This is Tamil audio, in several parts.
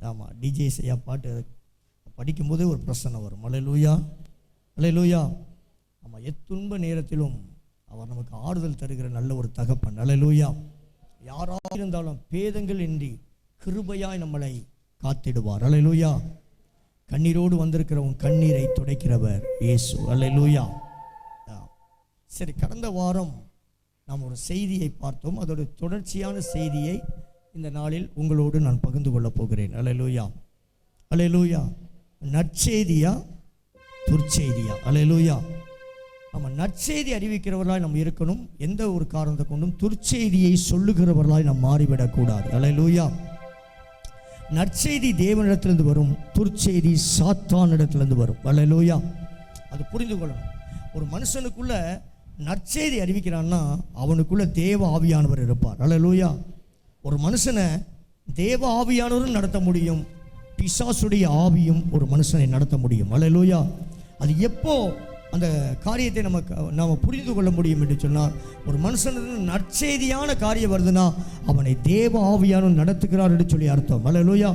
ஆமாம், டிஜே ஐயா பாட்டு படிக்கும்போதே ஒரு பிரச்சனை வரும். அல்லேலூயா, அல்லேலூயா. ஆமாம், எத்துன்ப நேரத்திலும் அவர் நமக்கு ஆறுதல் தருகிற நல்ல ஒரு தகப்பன். அல்லேலூயா. யாராக இருந்தாலும் பேதங்கள் இன்றி கிருபையாய் நம்மளை காத்திடுவார். அல்லேலூயா. கண்ணீரோடு வந்திருக்கிற உன் கண்ணீரை துடைக்கிறவர் இயேசு. அல்லேலூயா. சரி, கடந்த வாரம் நாம் ஒரு செய்தியை பார்த்தோம். அதோட தொடர்ச்சியான செய்தியை இந்த நாளில் உங்களோடு நான் பகிர்ந்து கொள்ளப் போகிறேன். அல்லேலூயா, அல்லேலூயா. நற்செய்தியா துர்ச்செய்தியா? அல்லேலூயா. நம்ம நற்செய்தி அறிவிக்கிறவர்களாய் நம்ம இருக்கணும். எந்த ஒரு காரணத்தை கொண்டும் துர்ச்செய்தியை சொல்லுகிறவர்களாய் நாம் மாறிவிடக்கூடாது. அல்லேலூயா. நற்செய்தி தேவனிடத்திலிருந்து வரும், துர்ச்செய்தி சாத்தானிடத்திலிருந்து வரும். அல்லேலூயா. அது புரிந்து கொள்ளணும். ஒரு மனுஷனுக்குள்ள நற்செய்தி அறிவிக்கிறான்னா அவனுக்குள்ள தேவ ஆவியானவர் இருப்பார். அல்லேலூயா. ஒரு மனுஷனை தேவ ஆவியானவரும் நடத்த முடியும், பிசாசுடைய ஆவியும் ஒரு மனுஷனை நடத்த முடியும். அல்லேலூயா. அது எப்போ அந்த காரியத்தை நாம் புரிந்து கொள்ள முடியும் என்று சொன்னால், ஒரு மனுஷனுக்கு நற்செய்தியான காரியம் வருதுன்னா அவனை தேவ ஆவியானவர் நடத்துகிறார் என்று சொல்லி அர்த்தம். அல்லேலூயா.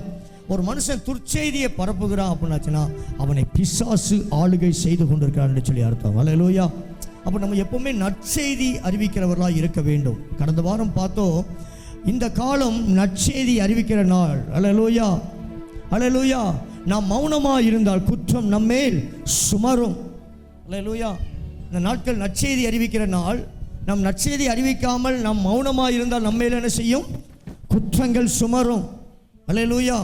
ஒரு மனுஷன் துர்ச்செய்தியை பரப்புகிறான் அப்படின்னாச்சுன்னா அவனை பிசாசு ஆளுகை செய்து கொண்டிருக்கிறார் என்று சொல்லி அர்த்தம். அல்லேலூயா. அப்போ நம்ம எப்பவுமே நற்செய்தி அறிவிக்கிறவர்களாக இருக்க வேண்டும். கடந்த வாரம் பார்த்தோம், இந்த காலம் நற்செய்தி அறிவிக்கிற நாள். அல்லேலூயா, அல்லேலூயா. நாம் மௌனமாக இருந்தால் குற்றம் நம்மேல் சுமரும். அல்லேலூயா. இந்த நாட்கள் நற்செய்தி அறிவிக்கிற நாள். நாம் நற்செய்தி அறிவிக்காமல் நாம் மௌனமாக இருந்தால் நம்மேல் என்ன செய்யும்? குற்றங்கள் சுமரும். அல்லேலூயா.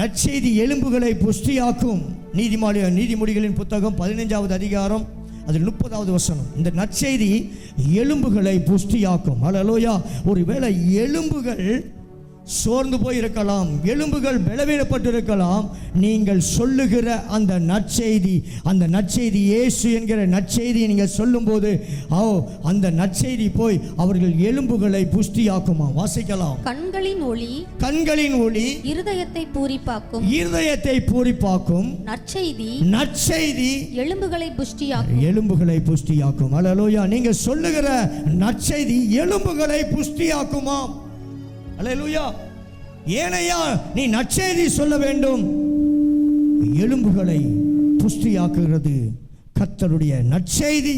நற்செய்தி எலும்புகளை புஷ்டியாக்கும். நீதிமொழிகளின் புத்தகம் 15வது அதிகாரம் அதில் 30வது வசனம். இந்த நற்செய்தி எலும்புகளை புஷ்டியாக்கும். அல்லேலூயா. ஒருவேளை எலும்புகள் சோர்ந்து போய் இருக்கலாம், எலும்புகள் பலவீனப்பட்டு இருக்கலாம். நீங்கள் சொல்லுகிற அந்த நற்செய்தி இயேசு என்கிற நற்செய்தியை நீங்கள் சொல்லும்போது அந்த நற்செய்தி போய் அவர்கள் எலும்புகளை புஷ்டியாக்குமா. வாசிக்கலாம். கண்களின் ஒளி இருதயத்தை பூரிப்பாக்கும். நற்செய்தி எலும்புகளை புஷ்டியாக்கும். அல்லேலூயா. நீங்கள் சொல்லுகிற நற்செய்தி எலும்புகளை புஷ்டியாக்குமா. அல்லேலூயா. ஏனையா நீ நற்செய்தி சொல்ல வேண்டும்? எலும்புகளை புஷ்டியாக்குகிறது கர்த்தருடைய நற்செய்தி.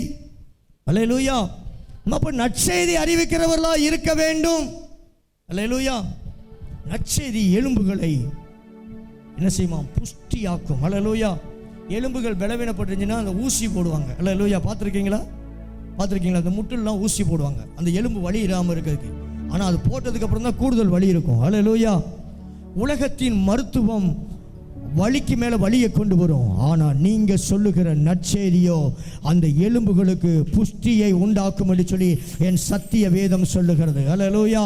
அல்லேலூயா. அப்ப நற்செய்தி அறிவிக்கிறவர்களா இருக்க வேண்டும். அல்லேலூயா. நற்செய்தி எலும்புகளை என்ன செய்யுமா? புஷ்டியாக்கும். அல்லேலூயா. எலும்புகள் பலவீனப்பட்டுருந்துச்சுன்னா அந்த ஊசி போடுவாங்க. அல்லேலூயா. பார்த்துருக்கீங்களா? அந்த முட்டுலாம் ஊசி போடுவாங்க அந்த எலும்பு வலி இல்லாமல் இருக்கிறதுக்கு. ஆனால் அது போட்டதுக்கு அப்புறம் தான் கூடுதல் வலி இருக்கும். அல்லேலூயா. உலகத்தின் மருத்துவம் வலிக்கு மேலே வலியை கொண்டு வரும். ஆனால் நீங்கள் சொல்லுகிற நற்செய்தியோ அந்த எலும்புகளுக்கு புஷ்டியை உண்டாக்கும் என்று சொல்லி என் சத்திய வேதம் சொல்லுகிறது. அல்லேலூயா,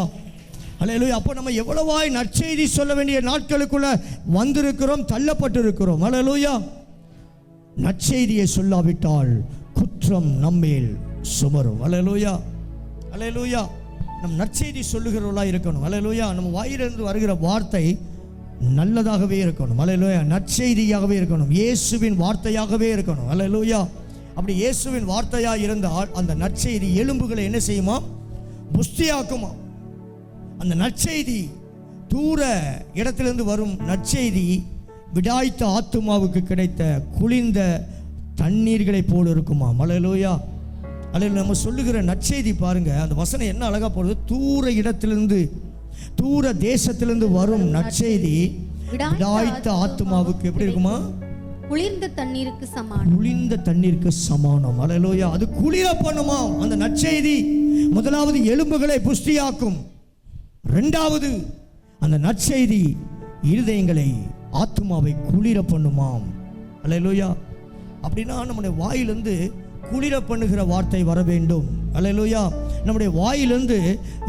அல்லேலூயா. அப்போ நம்ம எவ்வளவாய் நற்செய்தி சொல்ல வேண்டிய நாட்களுக்குள்ள வந்திருக்கிறோம், தள்ளப்பட்டிருக்கிறோம். அல்லேலூயா. நற்செய்தியை சொல்லாவிட்டால் குற்றம் நம்மேல் சுமரும். அல்லேலூயா, அல்லேலூயா. நம் நற்செய்தி சொல்லுகிறவர்களா இருக்கணும். அல்லேலூயா. நம்ம வாயிலிருந்து வருகிற வார்த்தை நல்லதாகவே இருக்கணும். அல்லேலூயா. நற்செய்தியாகவே இருக்கணும். இயேசுவின் வார்த்தையாகவே இருக்கணும். அல்லேலூயா. அப்படி இயேசுவின் வார்த்தையாக இருந்தால் அந்த நற்செய்தி எலும்புகளை என்ன செய்யுமா? புஷ்டியாக்குமா. அந்த நற்செய்தி தூர இடத்திலிருந்து வரும் நற்செய்தி விடாய்த்த ஆத்துமாவுக்கு கிடைத்த குளிர்ந்த தண்ணீர்களை போல் இருக்குமா. அல்லேலூயா. அல்ல நம்ம சொல்லுகிற நற்செய்தி பாருங்க, அந்த வசனம் என்ன அழகா போடுது. தூர இடத்திலிருந்து தூர தேசத்திலிருந்து வரும் நற்செய்தி விடாய்த்த ஆத்துமாவுக்கு எப்படி இருக்குமா? குளிர்ந்த தண்ணீருக்கு சமானம். குளிர்ந்த தண்ணீருக்கு சமானம். அல்லேலூயா. அது குளிர பண்ணுமா அந்த நற்செய்தி. முதலாவது எலும்புகளை புஷ்டியாக்கும். இரண்டாவது அந்த நற்செய்தி இருதயங்களை ஆத்துமாவை குளிர பண்ணுமாம். அல்லேலூயா. அப்படின்னா நம்முடைய வாயிலிருந்து குளிர பண்ணுகிற வார்த்தை வர வேண்டும். அல்லேலூயா. நம்முடைய வாயிலிருந்து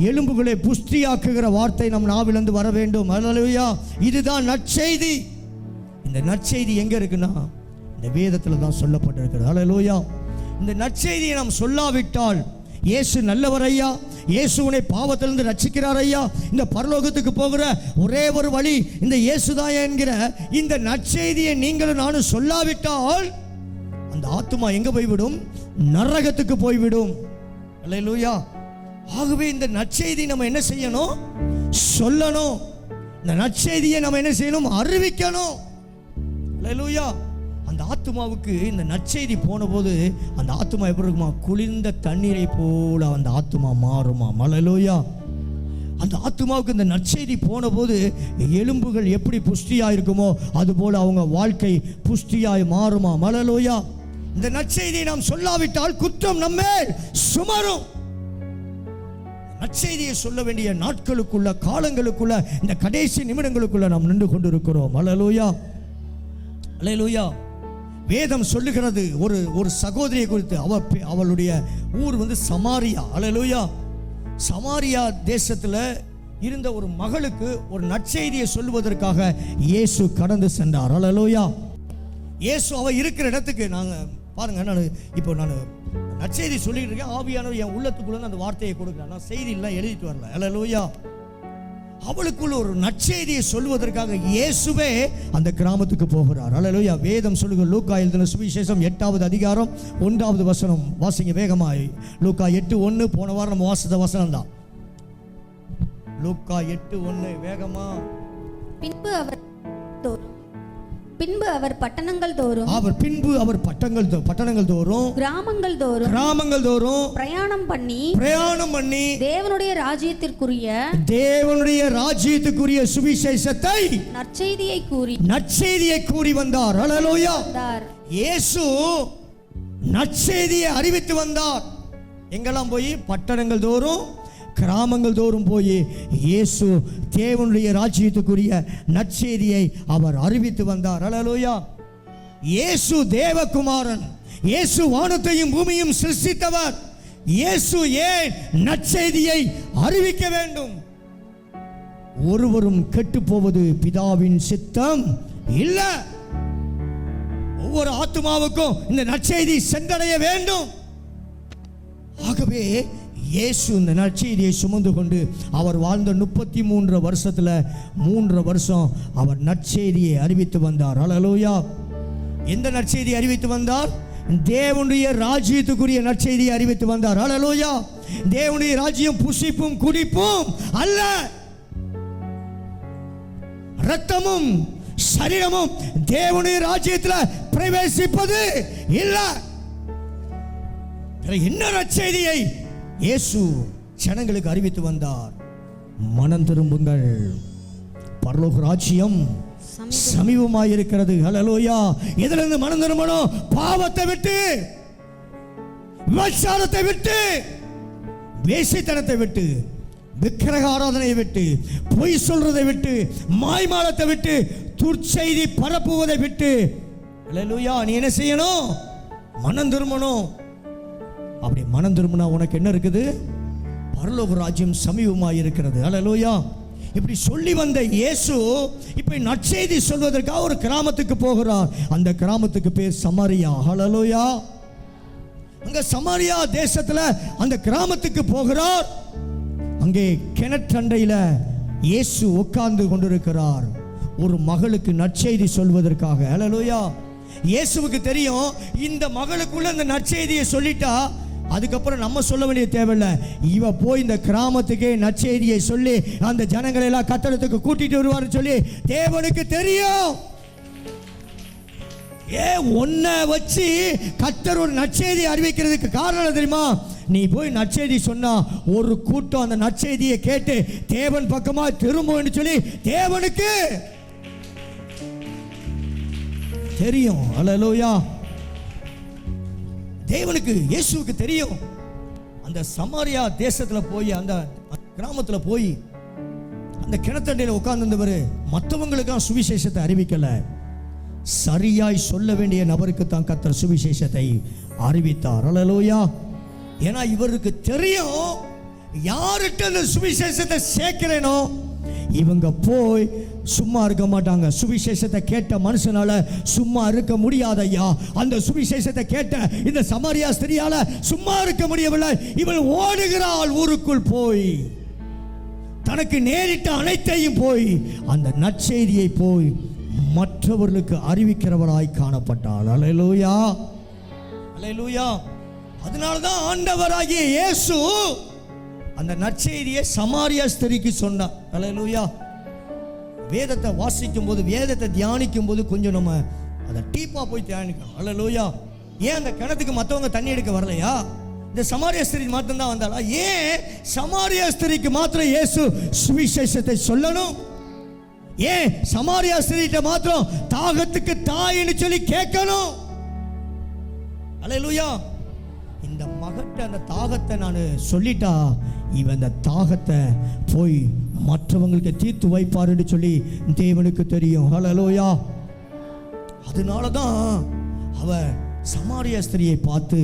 எலும்புகளை புஷ்டியாக்குகிற வார்த்தை நம் நாவிலிருந்து வர வேண்டும். அல்லேலூயா. இதுதான் நற்செய்தி. இந்த நற்செய்தி எங்க இருக்குன்னா இந்த வேதத்தில் தான் சொல்லப்பட்டிருக்கிறது. அல்லேலூயா. இந்த நற்செய்தியை நாம் சொல்லாவிட்டால் இயேசு நல்லவர் ஐயா, இயேசு உன்னை பாவத்திலிருந்து ரட்சிக்கிறார் ஐயா, இந்த பரலோகத்துக்கு போகிற ஒரே ஒரு வழி இந்த இயேசுதான் என்கிற இந்த நற்செய்தியை நீங்களும் நானும் சொல்லாவிட்டால் அந்த ஆத்துமா எங்க போய்விடும்? நரகத்துக்கு போய்விடும். அல்லேலூயா. ஆகவே இந்த நற்செய்தி நம்ம என்ன செய்யணும்? சொல்லணும். இந்த நற்செய்தியை நம்ம என்ன செய்யணும்? அறிவிக்கணும். அல்லேலூயா. அந்த ஆத்துமாவுக்கு இந்த நற்செய்தி போன போது அந்த ஆத்துமா எப்படி இருக்குமா? குளிர்ந்த தண்ணீரை போல அந்த ஆத்துமா மாறுமா. அல்லேலூயா. அந்த ஆத்துமாவுக்கு இந்த நற்செய்தி போன போது எலும்புகள் எப்படி புஷ்டியாக இருக்குமோ அதுபோல் அவங்க வாழ்க்கை புஷ்டியாய் மாறுமா. அல்லேலூயா. இந்த நற்செய்தியை நாம் சொல்லாவிட்டால் குற்றம் நம்மேல் சுமரும். நற்செய்தியை சொல்ல வேண்டிய நாட்களுக்குள்ள, காலங்களுக்குள்ள, இந்த கடைசி நிமிடங்களுக்குள்ள நாம் நின்று கொண்டிருக்கிறோம். அல்லேலூயா. அல்லேலூயா. வேதம் சொல்லுகிறது ஒரு சகோதரியை குறித்து. அவளுடைய ஊர் சமாரியா. அல்லேலூயா. சமாரியா தேசத்தில் இருந்த ஒரு மகளுக்கு ஒரு நற்செய்தியை சொல்லுவதற்காக இயேசு கடந்து சென்றார். அல்லேலூயா. இயேசு அவ இருக்கிற இடத்துக்கு நாங்கள் பாருங்க, நான் நற்செய்தி சொல்லிட்டு இருக்கேன். ஆவியானவர் என் உள்ளத்துக்குள்ள அந்த வார்த்தையை கொடுக்குறேன். நான் செய்தியெல்லாம் எழுதிட்டு வரல. அல்லேலூயா. அவளுக்குள்ள ஒரு நற்செய்தியை சொல்வதற்காக இயேசுவே அந்த கிராமத்துக்கு போகிறார். அல்லேலூயா. வேதம் சொல்லுங்க, லூக்கா எழுதின சுவிசேஷம் 8வது அதிகாரம் 1வது வசனம் வாசிங்க வேகமாய். லூக்கா 8:1. போன வாரம் நம்ம வாசித்த வசனம் தான். லூக்கா 8:1 வேகமா. பின்பு அவர் பட்டணங்கள் தோறும் பட்டணங்கள் தோறும் கிராமங்கள் தோறும் பிரயாணம் பண்ணி தேவனுடைய ராஜ்யத்திற்குரிய சுவிசேஷத்தை நற்செய்தியை கூறி வந்தார். அல்லேலூயா. இயேசு நற்செய்தியை அறிவித்து வந்தார். எங்கெல்லாம் போய்? பட்டணங்கள் தோறும் கிராமங்கள் தோறும் போய் இயேசு தேவனுடைய ராஜ்யத்துக்குரிய நற்செய்தியை அவர் அறிவித்து வந்தார். அல்லேலூயா. இயேசு தேவகுமாரன். இயேசு வானத்தையும் பூமியும் சிருஷ்டித்தவர். இயேசு ஏன் நற்செய்தியை அறிவிக்க வேண்டும்? ஒருவரும் கெட்டு போவது பிதாவின் சித்தம் இல்ல. ஒவ்வொரு ஆத்துமாவுக்கும் இந்த நற்செய்தி சென்றடைய வேண்டும். ஆகவே இயேசு இந்த நற்செய்தியை சுமந்து கொண்டு அவர் வாழ்ந்த 33 வருஷத்துல 3 வருஷம் அவர் நற்செய்தியை அறிவித்து வந்தார். அல்லேலூயா. எந்த நற்செய்தியை அறிவித்து வந்தார்? தேவனுடைய ராஜ்யத்துக்குரிய நற்செய்தியை அறிவித்து வந்தார். அல்லேலூயா. தேவனுடைய ராஜ்யம் புசிப்பும் குடிப்பும் அல்ல, இரத்தமும் சரீரமும் தேவனுடைய ராஜ்யத்தில் பிரவேசிப்பது இல்ல. என்ன நற்செய்தியை இயேசு ஜனங்களுக்கு அறிவித்து வந்தார்? மனம் திரும்புங்கள், பரலோக ராஜ்யம் சமீபமாயிருக்கிறது. அல்லேலூயா. எதிலிருந்து மனம் திரும்பணும்? பாவத்தை விட்டு, விபச்சாரத்தை விட்டு, வேசித்தனத்தை விட்டு, விக்கிரக ஆராதனையை விட்டு, பொய் சொல்றதை விட்டு, மாய்மாலத்தை விட்டு, துர்ச்செய்தி பரப்புவதை விட்டு. அல்லேலூயா. நீ என்ன செய்யணும்? மனம் திரும்பணும். அப்படி மனம் திரும்பினா உனக்கு என்ன இருக்குது? பரலோக ராஜ்யம் சமீபமாக இருக்கிறது. அல்லேலூயா. இப்படி சொல்லி வந்த இயேசு இப்ப நற்செய்தி சொல்வதற்காக ஒரு கிராமத்துக்கு போகிறார். அந்த கிராமத்துக்கு பேர் சமாரியா. அல்லேலூயா. அங்க சமாரியா தேசத்துல அந்த கிராமத்துக்கு போகிறார். அங்கே கிணற்றண்டையில இயேசு உட்கார்ந்து கொண்டிருக்கிறார் ஒரு மகளுக்கு நற்செய்தி சொல்வதற்காக. அல்லேலூயா. இயேசுவுக்கு தெரியும், இந்த மகளுக்குள்ள இந்த நற்செய்தியை சொல்லிட்டா அதுக்கப்புறம் நம்ம சொல்ல வேண்டிய தேவையில்லை. இவ போய் இந்த கிராமத்துக்கே நற்செய்தியை சொல்லி அந்த ஜனங்களை எல்லாம் கட்டடத்துக்கு கூட்டிட்டு வருவார் சொல்லி தேவனுக்கு தெரியும். ஒன்ன வச்சு கர்த்தர் ஒரு நற்செய்தி அறிவிக்கிறதுக்கு காரணம் தெரியுமா? நீ போய் நற்செய்தி சொன்னா ஒரு கூட்டம் அந்த நற்செய்தியை கேட்டு தேவன் பக்கமா திரும்புன்னு சொல்லி தேவனுக்கு தெரியும். அல்லேலூயா. தேவனுக்கு, இயேசுவுக்கு தெரியும். அந்த சமாரியா தேசத்துல போய் அந்த கிராமத்துல போய் அந்த கிணத்தண்டையில உட்கார்ந்து மற்றவங்களுக்கான சுவிசேஷத்தை அறிவிக்கல. சரியாய் சொல்ல வேண்டிய நபருக்கு தான் கர்த்தர் சுவிசேஷத்தை அறிவித்தார். அல்லேலூயா. ஏன்னா இவருக்கு தெரியும், யார்கிட்ட அந்த சுவிசேஷத்தை சேர்க்கிறேனோ இவங்க போய் சும்மா இருக்க மாட்டாங்க. சுவிசேஷத்தை கேட்ட மனுஷனால சும்மா இருக்க முடியாது ஐயா. அந்த சுவிசேஷத்தை கேட்ட இந்த சமாரியா ஸ்திரியால சும்மா இருக்க முடியவில்லை. இவள் ஓடுகிறாள் ஊருக்குள் போய், தனக்கு நேரிட்ட அனைத்தையும் போய் அந்த நற்செய்தியை போய் மற்றவர்களுக்கு அறிவிக்கிறவராய் காணப்பட்டாள். அல்லேலூயா. அல்லேலூயா. அதனாலதான் ஆண்டவராகிய இயேசு அந்த நற்செய்தியை சமாரியா ஸ்திரிக்கு சொன்னார். அல்லேலூயா. வேதத்தை வாசிக்கும் போது, வேதத்தை தியானிக்கும் போது கொஞ்சம் நம்ம அதை டீப்பாக போய் தியானிக்கணும். அல்லேலூயா. ஏன் அந்த கிணத்துக்கு மற்றவங்க தண்ணி எடுக்க வரலையா? இந்த சமாரிய ஸ்திரீ மாத்திரம் தான் வந்தாளா? ஏன் சமாரிய ஸ்திரீக்கு மாத்திரம் இயேசு சுவிசேஷத்தை சொல்லணும்? ஏன் சமாரிய ஸ்திரீட்ட மாத்திரம் தாகத்துக்கு தாயின்னு சொல்லி கேட்கணும்? அல்லேலூயா. இந்த மகட்ட அந்த தாகத்தை நான் சொல்லிட்டா, இவன் அந்த தாகத்தை போய் மற்றவங்களுக்கு தீர்த்து வைப்பாருன்னு சொல்லி தேவனுக்கு தெரியும். அல்லேலூயா. அதனால தான் அவ சமாரிய ஸ்திரியை பார்த்து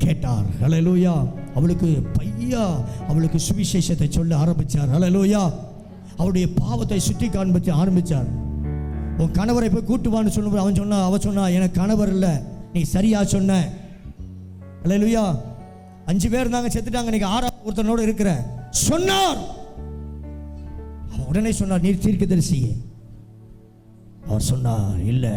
கேட்டார். அல்லேலூயா. அவளுக்கு அவளுக்கு சுவிசேஷத்தை சொல்ல ஆரம்பிச்சார். அல்லேலூயா. அவருடைய பாவத்தை சுட்டி காண்பித்து ஆரம்பிச்சார். உன் கணவரை போய் கூட்டுவான்னு சொல்லும்போது அவ சொன்னா எனக்கு கணவர் இல்லை, நீ சரியா சொன்ன. அல்லேலூயா. 5 பேர் இருந்தாங்க, செத்துட்டாங்க, நீங்க 6 ஒருத்தனோட இருக்கிற சொன்னார். அவன் உடனே சொன்னார், நீர் தீர்க்கதரிசி. அவர் சொன்னார், இல்லை,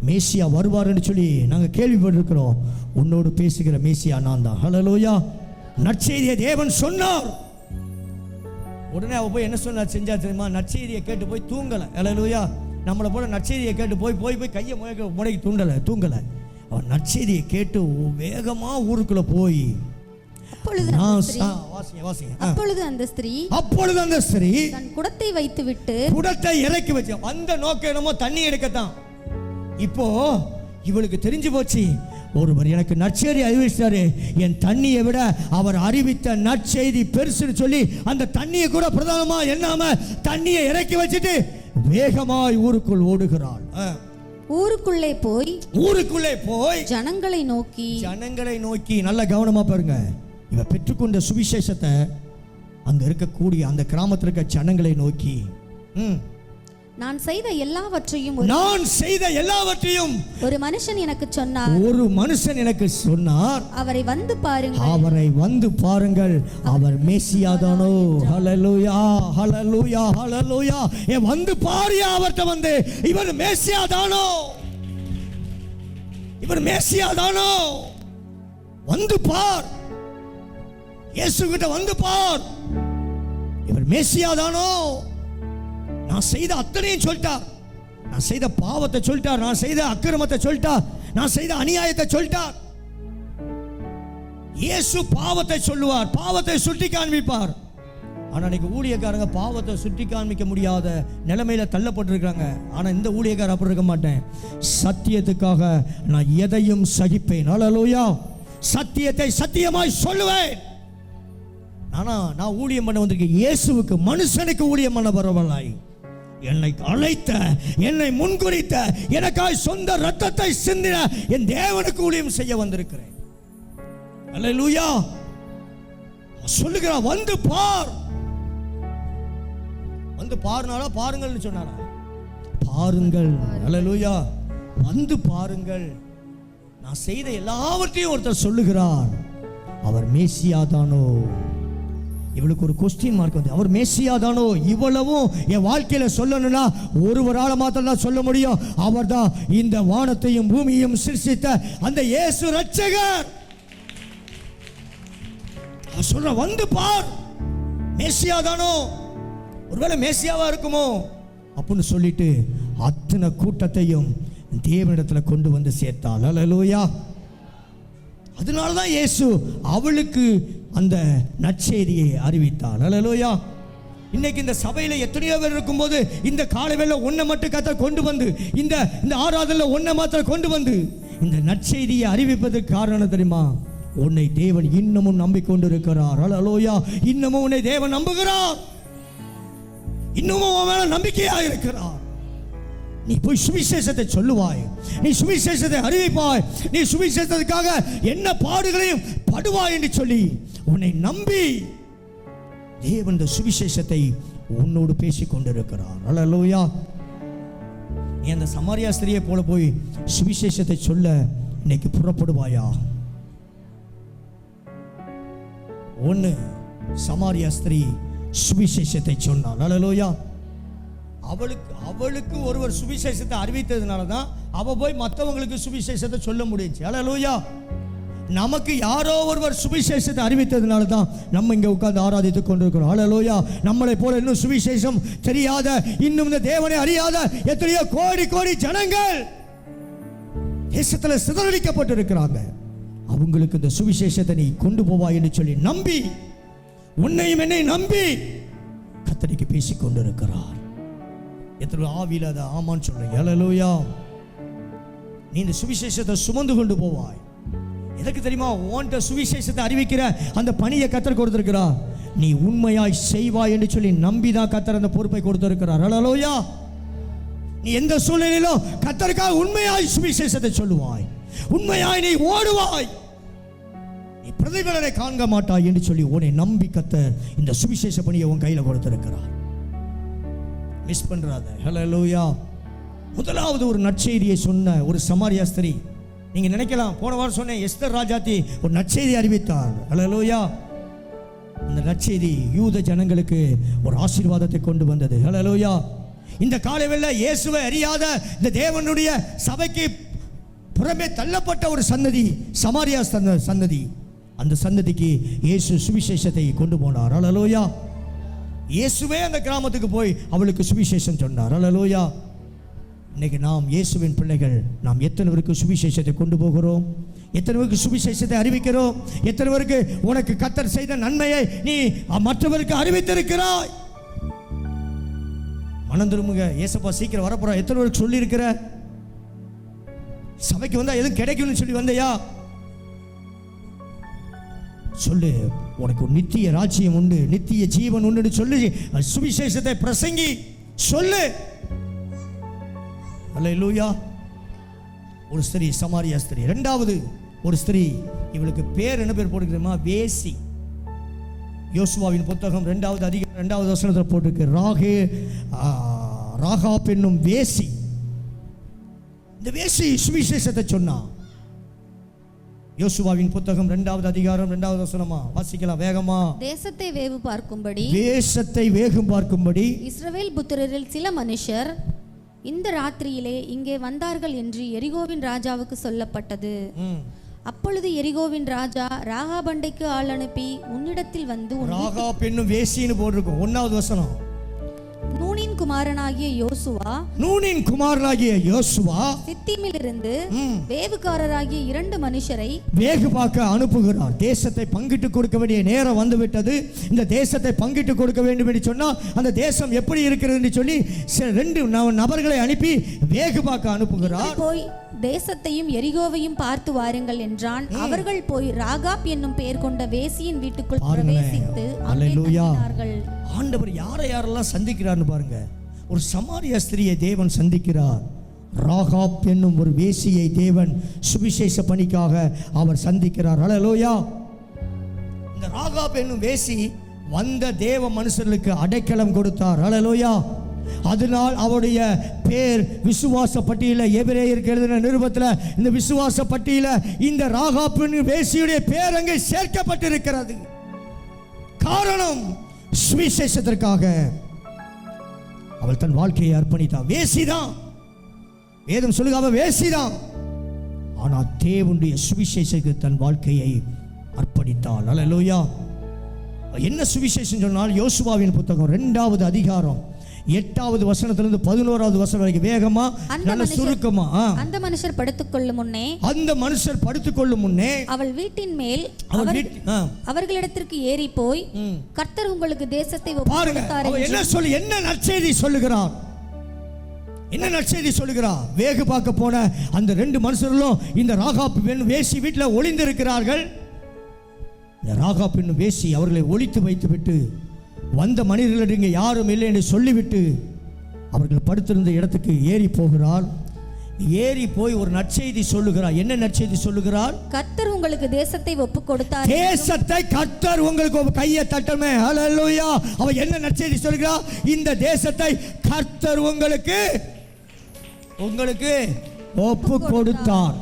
மேசியா வருவார்னு சொல்லி நாங்கள் கேள்விப்பட்டிருக்கிறோம், உன்னோடு பேசுகிற மேசியா நான் தான். அல்லேலூயா. நற்செய்தியை தேவன் சொன்னார். உடனே அவ போய் என்ன சொன்னார் செஞ்சா தெரியுமா? நற்செய்தியை கேட்டு போய் தூங்கலை. அல்லேலூயா. நம்மளை போல நற்செய்தியை கேட்டு போய் போய் போய் கையை முடக்கி தூங்கலை. அவன் நற்செய்தியை கேட்டு வேகமா ஊருக்குள்ள போய் அப்பொழுது அந்த ஸ்திரீ தன் குடத்தை வைத்துவிட்டு குடத்தை இறக்கி வச்சு அந்த நோக்கம் என்னமோ தண்ணி எடுக்கத்தான். இப்போ இவளுக்கு தெரிஞ்சு போச்சு, ஒருவர் எனக்கு நற்செய்தி அறிவிச்சாரு, என் தண்ணியை விட அவர் அறிவித்த நற்செய்தி பெருசுன்னு சொல்லி அந்த தண்ணியை கூட பிரதானமா எண்ணாம தண்ணியை இறக்கி வச்சுட்டு வேகமாய் ஊருக்குள் ஓடுகிறாள். ஊருக்குள்ளே போய் ஜனங்களை நோக்கி நல்ல கவனமா பாருங்க. இவ பெற்றுக்கொண்ட சுவிசேஷத்தை அங்க இருக்கக்கூடிய அந்த கிராமத்தில் இருக்க ஜனங்களை நோக்கி, நான் செய்த எல்லாவற்றையும் ஒரு மனுஷன் எனக்கு சொன்னார், அவரை வந்து பாருங்கள், அவர் மேசியாதானோ. ஹல்லேலூயா, ஹல்லேலூயா, ஹல்லேலூயா. வந்து பாரியா, அவர்ட்ட வந்து இவர் மேசியாதானோ, வந்து பார், இயேசு கிட்ட வந்து பார், இவர் மேசியாதானோ. நான் செய்த அத்தனையும் சொல்லிட்டார், நான் செய்த பாவத்தை சொல்லிட்டார், நான் செய்த அக்கிரமத்தை சொல்லிட்டார், நான் செய்த அநியாயத்தை சொல்லிட்டார். இயேசு பாவத்தை சொல்லுவார், பாவத்தை சுட்டி காண்பிப்பார். ஆனா இன்னைக்கு ஊழியக்காரங்க பாவத்தை சுட்டி காண்பிக்க முடியாத நிலைமையில தள்ளப்பட்டிருக்காங்க. ஆனா இந்த ஊழியக்காரர் அப்படி இருக்க மாட்டேன், சத்தியத்துக்காக நான் எதையும் சகிப்பேன். அல்லேலூயா. சத்தியத்தை சத்தியமாய் சொல்லுவேன். ஆனா நான் ஊழியம் பண்ண வந்திருக்கேன் இயேசுவுக்கு, மனுஷனுக்கு ஊழியம் பண்ண வரவில்லை. என்னை அழைத்த, என்னை முன்குறித்த, எனக்காய் சொந்த ரத்தத்தை சிந்தின என் தேவனுக்கு ஊழியம் செய்ய வந்திருக்கிறேன். அல்லேலூயா. சொல்லுகிறார், வந்து பார். வந்து பாருனாலா பாருங்கள்னு சொன்னாரா? பாருங்கள். அல்லேலூயா. வந்து பாருங்கள். நான் செய்த எல்லாவற்றையும் ஒருத்தர் சொல்லுகிறார், அவர் மேசியாதானோ. இவளுக்கு ஒரு கொஸ்டின் மார்க் வந்து, அவர் மேசியாதானோ? இவ்வளவும் என் வாழ்க்கையில சொல்லணும்னா ஒருவரால மாத்திரம் தான் சொல்ல முடியும். அவர் தான் இந்த வானத்தையும் பூமியையும் சிருஷ்டித்த அந்த இயேசு ரட்சகர். அவர் சொல்ற, வந்து பார், மேசியாதானோ, ஒருவேளை மேசியாவா இருக்குமோ அப்படின்னு சொல்லிட்டு அத்தனை கூட்டத்தையும் தேவனிடத்துல கொண்டு வந்து சேர்த்தாள். அல்லேலூயா. அதனாலதான் இயேசு அவளுக்கு அந்த நற்செய்தியை அறிவித்தார். அல்லேலூயா. இன்னைக்கு இந்த சபையில எத்தனையோ பேர் இருக்கும்போது இந்த காலைவேளை ஒன்றை மட்டும் கர்த்தர் கொண்டு வந்து, இந்த ஆராதனையில ஒன்றை மாத்திரம் கொண்டு வந்து இந்த நற்செய்தியை அறிவிப்பதற்கு காரணம் தெரியுமா? உன்னை தேவன் இன்னமும் நம்பிக்கொண்டு இருக்கிறார். அல்லேலூயா. இன்னமும் உன்னை தேவன் நம்புகிறார், இன்னமும் அவன் மேல நம்பிக்கையாக இருக்கிறார். நீ போய் சுவிசேஷத்தை சொல்லுவாய், நீ சுவிசேஷத்தை அறிவிப்பாய், நீ சுவிசேஷத்துக்காக என்ன பாடுகளையும் படுவாய் என்று சொல்லி உன்னை நம்பி தேவன் சுவிசேஷத்தை உன்னோடு பேசிக் கொண்டிருக்கிறார். அல்லேலூயா. நீ அந்த சமாரியா ஸ்திரியை போல போய் சுவிசேஷத்தை சொல்ல இன்னைக்கு புறப்படுவாயா? ஒன்று, சமாரியா ஸ்திரீ சுவிசேஷத்தை சொன்னாள். அல்லேலூயா. அவளுக்கு ஒருவர் சுவிசேஷத்தை அறிவித்ததுனால தான் அவ போய் மற்றவங்களுக்கு சுவிசேஷத்தை சொல்ல முடிஞ்சு. அல்லேலூயா. நமக்கு யாரோ ஒருவர் சுவிசேஷத்தை அறிவித்ததுனால தான் நம்ம இங்கே உட்கார்ந்து ஆராதித்துக் கொண்டிருக்கிறோம். ஹல்லேலூயா. நம்மளை போல இன்னும் சுவிசேஷம் தெரியாத, இன்னும் இந்த தேவனை அறியாத எத்தனையோ கோடி கோடி ஜனங்கள் தேசத்தில் சிதறடிக்கப்பட்டிருக்கிறாங்க. அவங்களுக்கு இந்த சுவிசேஷத்தை நீ கொண்டு போவாய் என்று சொல்லி நம்பி, உன்னையும் என்னை நம்பி கர்த்தருக்கு பேசிக் கொண்டிருக்கிறார். எத்தனை ஆவியில் அதை ஆமான்னு சொல்றீங்க. ஹல்லேலூயா. நீ இந்த சுவிசேஷத்தை சுமந்து கொண்டு போவாய். எதற்கு தெரியுமா? உன்கிட்ட சுவிசேஷத்தை அறிவிக்கிற அந்த பணியை கர்த்தர் கொடுத்திருக்கிறார். நீ உண்மையாய் செய்வாய் என்று சொல்லி நம்பிதான் கர்த்தர் அந்த பொறுப்பை கொடுத்திருக்கிறார். ஹல்லேலூயா. நீ எந்த சூழ்நிலையிலும் கர்த்தருக்காக உண்மையாய் சுவிசேஷத்தை சொல்லுவாய், உண்மையாய் நீ ஓடுவாய், நீ பிரதிபலனை காண்க மாட்டாய் என்று சொல்லி உன்னை நம்பி கர்த்தர் இந்த சுவிசேஷ பணியை உன் கையில் கொடுத்திருக்கிறார். மிஸ் பண்றாத. ஹல்லேலூயா. முதலாவது ஒரு நற்செய்தியை சொன்ன ஒரு சமாரியா ஸ்திரீ. நீங்க நினைக்கலாம், போன வாரம் சொன்னேன், எஸ்தர் ராஜாத்தி ஒரு நற்செய்தி அறிவித்தார். ஹல்லேலூயா. அந்த நற்செய்தி யூத ஜனங்களுக்கு ஒரு ஆசீர்வாதத்தை கொண்டு வந்தது. ஹல்லேலூயா. இந்த காலைவேளை இயேசுவை அறியாத இந்த தேவனுடைய சபைக்கு புறமே தள்ளப்பட்ட ஒரு சந்ததி சமாரியா சந்ததி. அந்த சந்ததிக்கு இயேசு சுவிசேஷத்தை கொண்டு போனார். ஹல்லேலூயா. இயேசுவே அந்த கிராமத்துக்கு போய் அவளுக்கு சுவிசேஷம் சொன்னார். ஹல்லேலூயா. இன்னைக்கு நாம் இயேசுவின் பிள்ளைகள், நாம் எத்தனை பேருக்கு சுவிசேஷத்தை கொண்டு போகிறோம்? எத்தனை பேருக்கு சுவிசேஷத்தை அறிவிக்கிறோம்? எத்தனை பேருக்கு உனக்கு கர்த்தர் செய்த நன்மையை நீ மற்றவருக்கு அறிவித்திருக்கிறாய்? மனம் திரும்புங்க, ஏசப்பா சீக்கிரம் வரப்போறா. எத்தனை பேருக்கு சொல்லி இருக்கிற? சபைக்கு வந்தா எதுவும் கிடைக்கும்னு சொல்லி வந்தையா? சொல்லு, உனக்கு நித்திய ராஜ்யம் உண்டு, நித்திய ஜீவன் உண்டு சொல்லி சுவிசேஷத்தை பிரசங்கி சொல்லு. அல்லேலூயா. ஒரு ஸ்திரீ, சமாரியா ஸ்திரீ. இரண்டாவது ஒரு ஸ்திரீ, இவளுக்கு பேர் என்ன பேர் போட்டுக்கிறோமா? வேசி. யோசுவாவின் புத்தகம் 2வது அதிகாரம் 2வது வசனத்தில் போட்டிருக்கு, ராகாப் என்னும் வேசி. இந்த வேசி சுவிசேஷத்தை சொன்னா. யோசுவாவின் புத்தகம் 2வது அதிகாரம் 2வது வசனமா வாசிக்கலாம் வேகமா. தேசத்தை வேவு பார்க்கும்படி, தேசத்தை வேகம் பார்க்கும்படி இஸ்ரவேல் புத்திரரில் சில மனுஷர் இந்த ராத்திரியிலே இங்கே வந்தார்கள் என்று எரிகோவின் ராஜாவுக்கு சொல்லப்பட்டது. அப்பொழுது எரிகோவின் ராஜா ராகாபண்டைக்கு ஆள் அனுப்பி உன்னிடத்தில் வந்து, ராகாப் என்னும் வேசின்னு போட்டிருக்கும் 1வது வசனம். நூனின் குமாரனாகிய யோசுவா சித்தீமிலிருந்து வேவுகாரராகிய 2 மனுஷரை வேகு பார்க்க அனுப்புகிறார். தேசத்தை பங்கிட்டு கொடுக்க வேண்டிய நேரம் வந்துவிட்டது. இந்த தேசத்தை பங்கிட்டு கொடுக்க வேண்டும் என்று சொன்னால் அந்த தேசம் எப்படி இருக்கிறது என்று சொல்லி 2 நபர்களை அனுப்பி வேகு பார்க்க அனுப்புகிறார். போய் தேசத்தையும் எரிகோவையும் பார்த்து வாருங்கள் என்றான். அவர்கள் போய் ராகாப் என்னும் பெயர் கொண்ட வேசியின் வீட்டுக்குள் பிரவேசித்து அங்கே தங்கினார்கள். ஆண்டவர் யாரெல்லாம் சந்திக்கிறார்னு பாருங்க. ஒரு சமாரியா ஸ்திரியை தேவன் சந்திக்கிறார். ராகாப் என்னும் ஒரு வேசியை தேவன் சுவிசேஷ பணிக்காக அவர் சந்திக்கிறார். ஹல்லேலூயா. இந்த ராகாப் என்னும் வேசி வந்த தேவ மனுஷர்களுக்கு அடைக்கலம் கொடுத்தார். ஹல்லேலூயா. அதனால் அவருடைய பேர் விசுவாச பட்டியலில், எபிரேயருக்கு எழுதின நிருபத்தில் இந்த விசுவாச பட்டியலில் இந்த ராகாப் என்னும் வேசியுடைய பேர் அங்கே சேர்க்கப்பட்டிருக்கிறது. காரணம், சுவிசேஷத்திற்காக அவள் தன் வாழ்க்கையை அர்ப்பணித்தாள். வேசிதான், வேதம் சொல்லுங்க, அவள் வேசிதான். ஆனால் தேவனுடைய சுவிசேஷத்துக்கு தன் வாழ்க்கையை அர்ப்பணித்தாள். அல்லேலூயா. என்ன சுவிசேஷம் சொன்னால், யோசுவாவின் புத்தகம் 2வது அதிகாரம் 8வது வசனத்திலிருந்து 11வது வசனம் வரைக்கும் வேகமா நல்ல சுருக்கமா. அந்த மனுஷர் படுத்துக்கொள்ளும் முன்னே அவள் வீட்டின் மேல் அவர்களிடத்திற்கு ஏறி போய், கர்த்தர் உங்களுக்கு தேசத்தை ஒப்புக்கொடுத்தார். என்ன நற்செய்தி சொல்லுகிறார்? என்ன நற்செய்தி சொல்லுகிறார்? வேகு பார்க்க போன அந்த 2 மனுஷர்களும் இந்த ராகாப் வேசி வீட்டில் ஒளிந்திருக்கிறார்கள். இந்த ராகாப் என்னும் வேசி அவர்களை ஒளித்து வைத்து விட்டு வந்த மனிதர்கள் இங்கே யாரும் இல்லை என்று சொல்லிவிட்டு அவர்கள் படுத்திருந்த இடத்துக்கு ஏறி போகிறார். ஏறி போய் ஒரு நற்செய்தி சொல்லுகிறார். என்ன நற்செய்தி சொல்லுகிறார்? கர்த்தர் உங்களுக்கு தேசத்தை ஒப்புக்கொடுத்தார். தேசத்தை கர்த்தர் உங்களுக்கு கையை தட்டமே. ஹல்லேலூயா. அவ என்ன நற்செய்தி சொல்லுகிறார்? இந்த தேசத்தை கர்த்தர் உங்களுக்கு ஒப்பு கொடுத்தார்.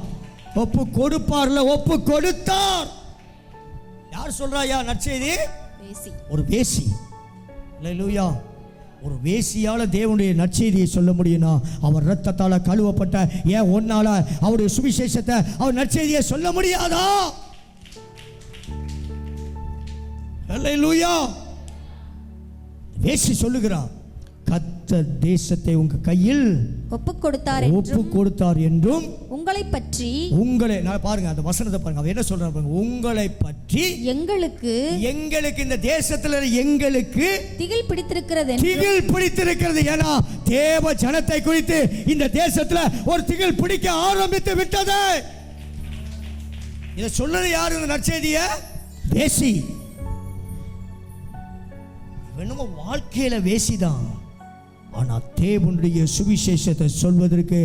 ஒப்பு கொடுப்பார்ல, ஒப்பு கொடுத்தார். யார் சொல்றாயா நற்செய்தி? ஒரு வேசி. அல்லேலூயா. ஒரு வேசியால தேவனுடைய நற்செய்தியை சொல்ல முடியும்னா, அவர் ரத்தத்தால் கழுவப்பட்ட ஏன் ஒன்னால அவருடைய சுவிசேஷத்தை அவர் நற்செய்தியை சொல்ல முடியாதா? அல்லேலூயா. வேசி சொல்லுகிறான், கர்த்தர் தேசத்தை உங்க கையில் ஒப்புக் கொடுத்தார் ஒப்பு கொடுத்தார் என்றும் உங்களை பற்றி நான் பாருங்க அந்த வசனத்தை பாருங்க, அவன் என்ன சொல்றான் பாருங்க, உங்களை பற்றி எங்களுக்கு இந்த தேசத்துல எங்களுக்கு திகில் பிடித்திருக்கிறது திகில் பிடித்திருக்கிறது. ஏன்னா தேவ ஜனத்தை குறித்து இந்த தேசத்துல ஒரு திகில் பிடிக்க ஆரம்பித்து விட்டது. இதை சொல்றது யாரு? இந்த நற்செய்திய வேசி. என்னமோ வாழ்க்கையில வேசிதான், ஆனா தேவனுடைய சுவிசேஷத்தை சொல்வதற்கு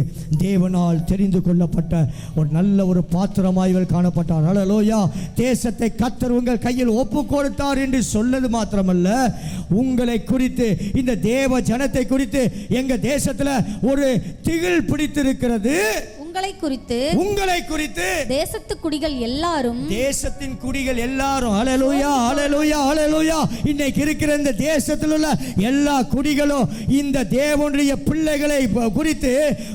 தேவனால் தெரிந்து கொள்ளப்பட்ட ஒரு நல்ல ஒரு பாத்திரமாய் இவர் காணப்பட்டார். அல்லேலூயா. தேசத்தை கர்த்தர் உங்கள் கையில் ஒப்பு கொடுத்தார் என்று சொல்லது மாத்திரமல்ல, உங்களை குறித்து இந்த தேவ ஜனத்தை குறித்து எங்க தேசத்துல ஒரு திகில் பிடித்திருக்கிறது. உங்களை குறித்து தேசத்து குடிகள் எல்லாரும், தேசத்தின் குடிகள் எல்லாரும், அல்லேலூயா அல்லேலூயா அல்லேலூயா, இன்னைக்கு இருக்கிற இந்த தேசத்தில் உள்ள எல்லா குடிகளும் இந்த தேவனுடைய பிள்ளைகளை குறித்து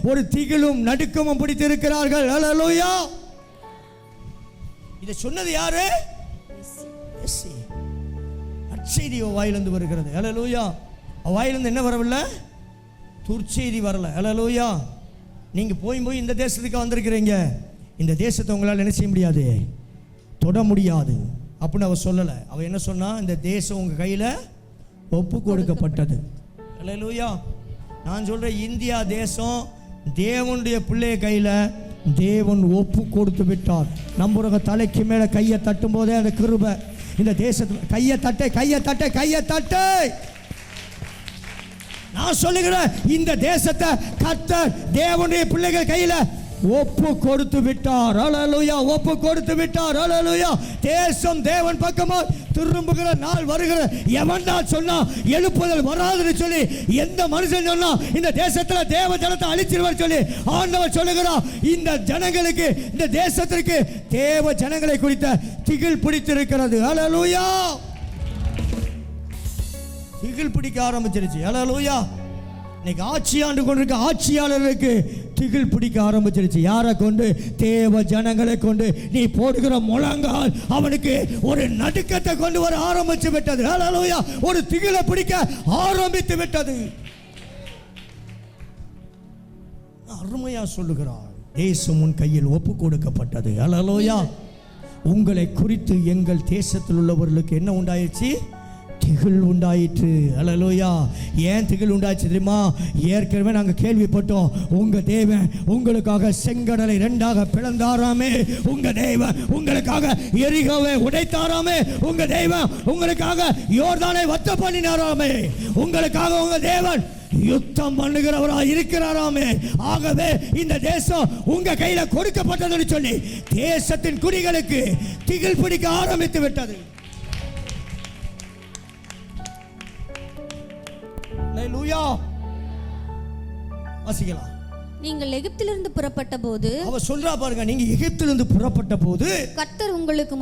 ஒரு திகிலும் நடுக்கமும் பிடித்திருக்கிறார்கள். அல்லேலூயா. இதை சொன்னது யாரு? நற்செய்தி வாயிலிருந்து வருகிறது. அல்லேலூயா. வாயிலிருந்து என்ன வரவில்லை? துர்ச்செய்தி வரல. அல்லேலூயா. நீங்க போய் இந்த தேசத்துக்கு வந்திருக்கிறீங்க, இந்த தேசத்தை உங்களால் என்ன செய்ய முடியாது, தொட முடியாது அப்படின்னு அவ சொல்லலை. அவ என்ன சொன்னா, இந்த தேசம் உங்க கையில ஒப்பு கொடுக்கப்பட்டது. அல்லேலூயா. நான் சொல்றேன், இந்தியா தேசம் தேவனுடைய பிள்ளைய கையில தேவன் ஒப்பு கொடுத்து விட்டார். நம்ம தலைக்கு மேல கையை தட்டும் போதே அந்த கிருபை இந்த தேசத்து கையை தட்டை. நான் சொல்லுகிறேன், இந்த தேசத்தை கர்த்தர் தேவனுடைய பிள்ளைகள் கையில ஒப்பு கொடுத்து விட்டார். அல்லேலூயா. ஒப்பு கொடுத்து விட்டார். அல்லேலூயா. தேசம் தேவன் பக்கமா திரும்புகிற நாள் வருகிற. எவன் தான் சொன்னா எழுப்புதல் வராதுன்னு சொல்லி, எந்த மனுஷன் சொன்னா இந்த தேசத்துல தேவ ஜனத்தை அழிச்சிருவார் சொல்லி ஆண்டவர் சொல்லுகிறார். இந்த ஜனங்களுக்கு, இந்த தேசத்திற்கு தேவ ஜனங்களை குறித்த திகில் பிடித்திருக்கிறது. அல்லேலூயா. திகில் பிடிக்க ஆரம்பிச்சிருச்சு. அல்லேலூயா. இன்னைக்கு ஆட்சி ஆண்டு கொண்டிருக்க ஆட்சியாளர்களுக்கு திகில் பிடிக்க ஆரம்பிச்சிருச்சு. யாரை கொண்டு? தேவ ஜனங்களை கொண்டு. நீ போடுகிற முழங்கால் அவனுக்கு ஒரு நடுக்கத்தை கொண்டு வர ஆரம்பிச்சு விட்டது. அல்லேலூயா. ஒரு திகிலை பிடிக்க ஆரம்பித்து விட்டது. அருமையா சொல்லுகிறார், தேசம் உன் கையில் ஒப்பு கொடுக்கப்பட்டது. அல்லேலூயா. உங்களை குறித்து எங்கள் தேசத்தில் உள்ளவர்களுக்கு என்ன உண்டாயிடுச்சு? திகில் உண்டாயிற்று. அல்லேலூயா. ஏன் திகில் உண்டாயிற்று தெரியுமா? ஏற்கனவே நாங்கள் கேள்விப்பட்டோம், உங்க தேவன் உங்களுக்காக செங்கடலை இரண்டாக பிளந்தாராமே, உங்க தேவன் உங்களுக்காக எரிகோவை உடைத்தாராமே, உங்க தேவன் உங்களுக்காக யோர்தானை வத்த பண்ணினாராமே, உங்களுக்காக உங்க தேவன் யுத்தம் பண்ணுகிறவராக இருக்கிறாராமே. ஆகவே இந்த தேசம் உங்க கையில கொடுக்கப்பட்டதுன்னு சொல்லி தேசத்தின் குடிகளுக்கு திகில் பிடிக்க ஆரம்பித்து விட்டது. அல்லேலூயா. வாசிக்கலாம். நீங்கள் எகிப்திலிருந்து புறப்பட்ட போது, அவ சொல்றா பாருங்க, நீங்க எகிப்திலிருந்து புறப்பட்ட போது கர்த்தர் உங்களுக்கு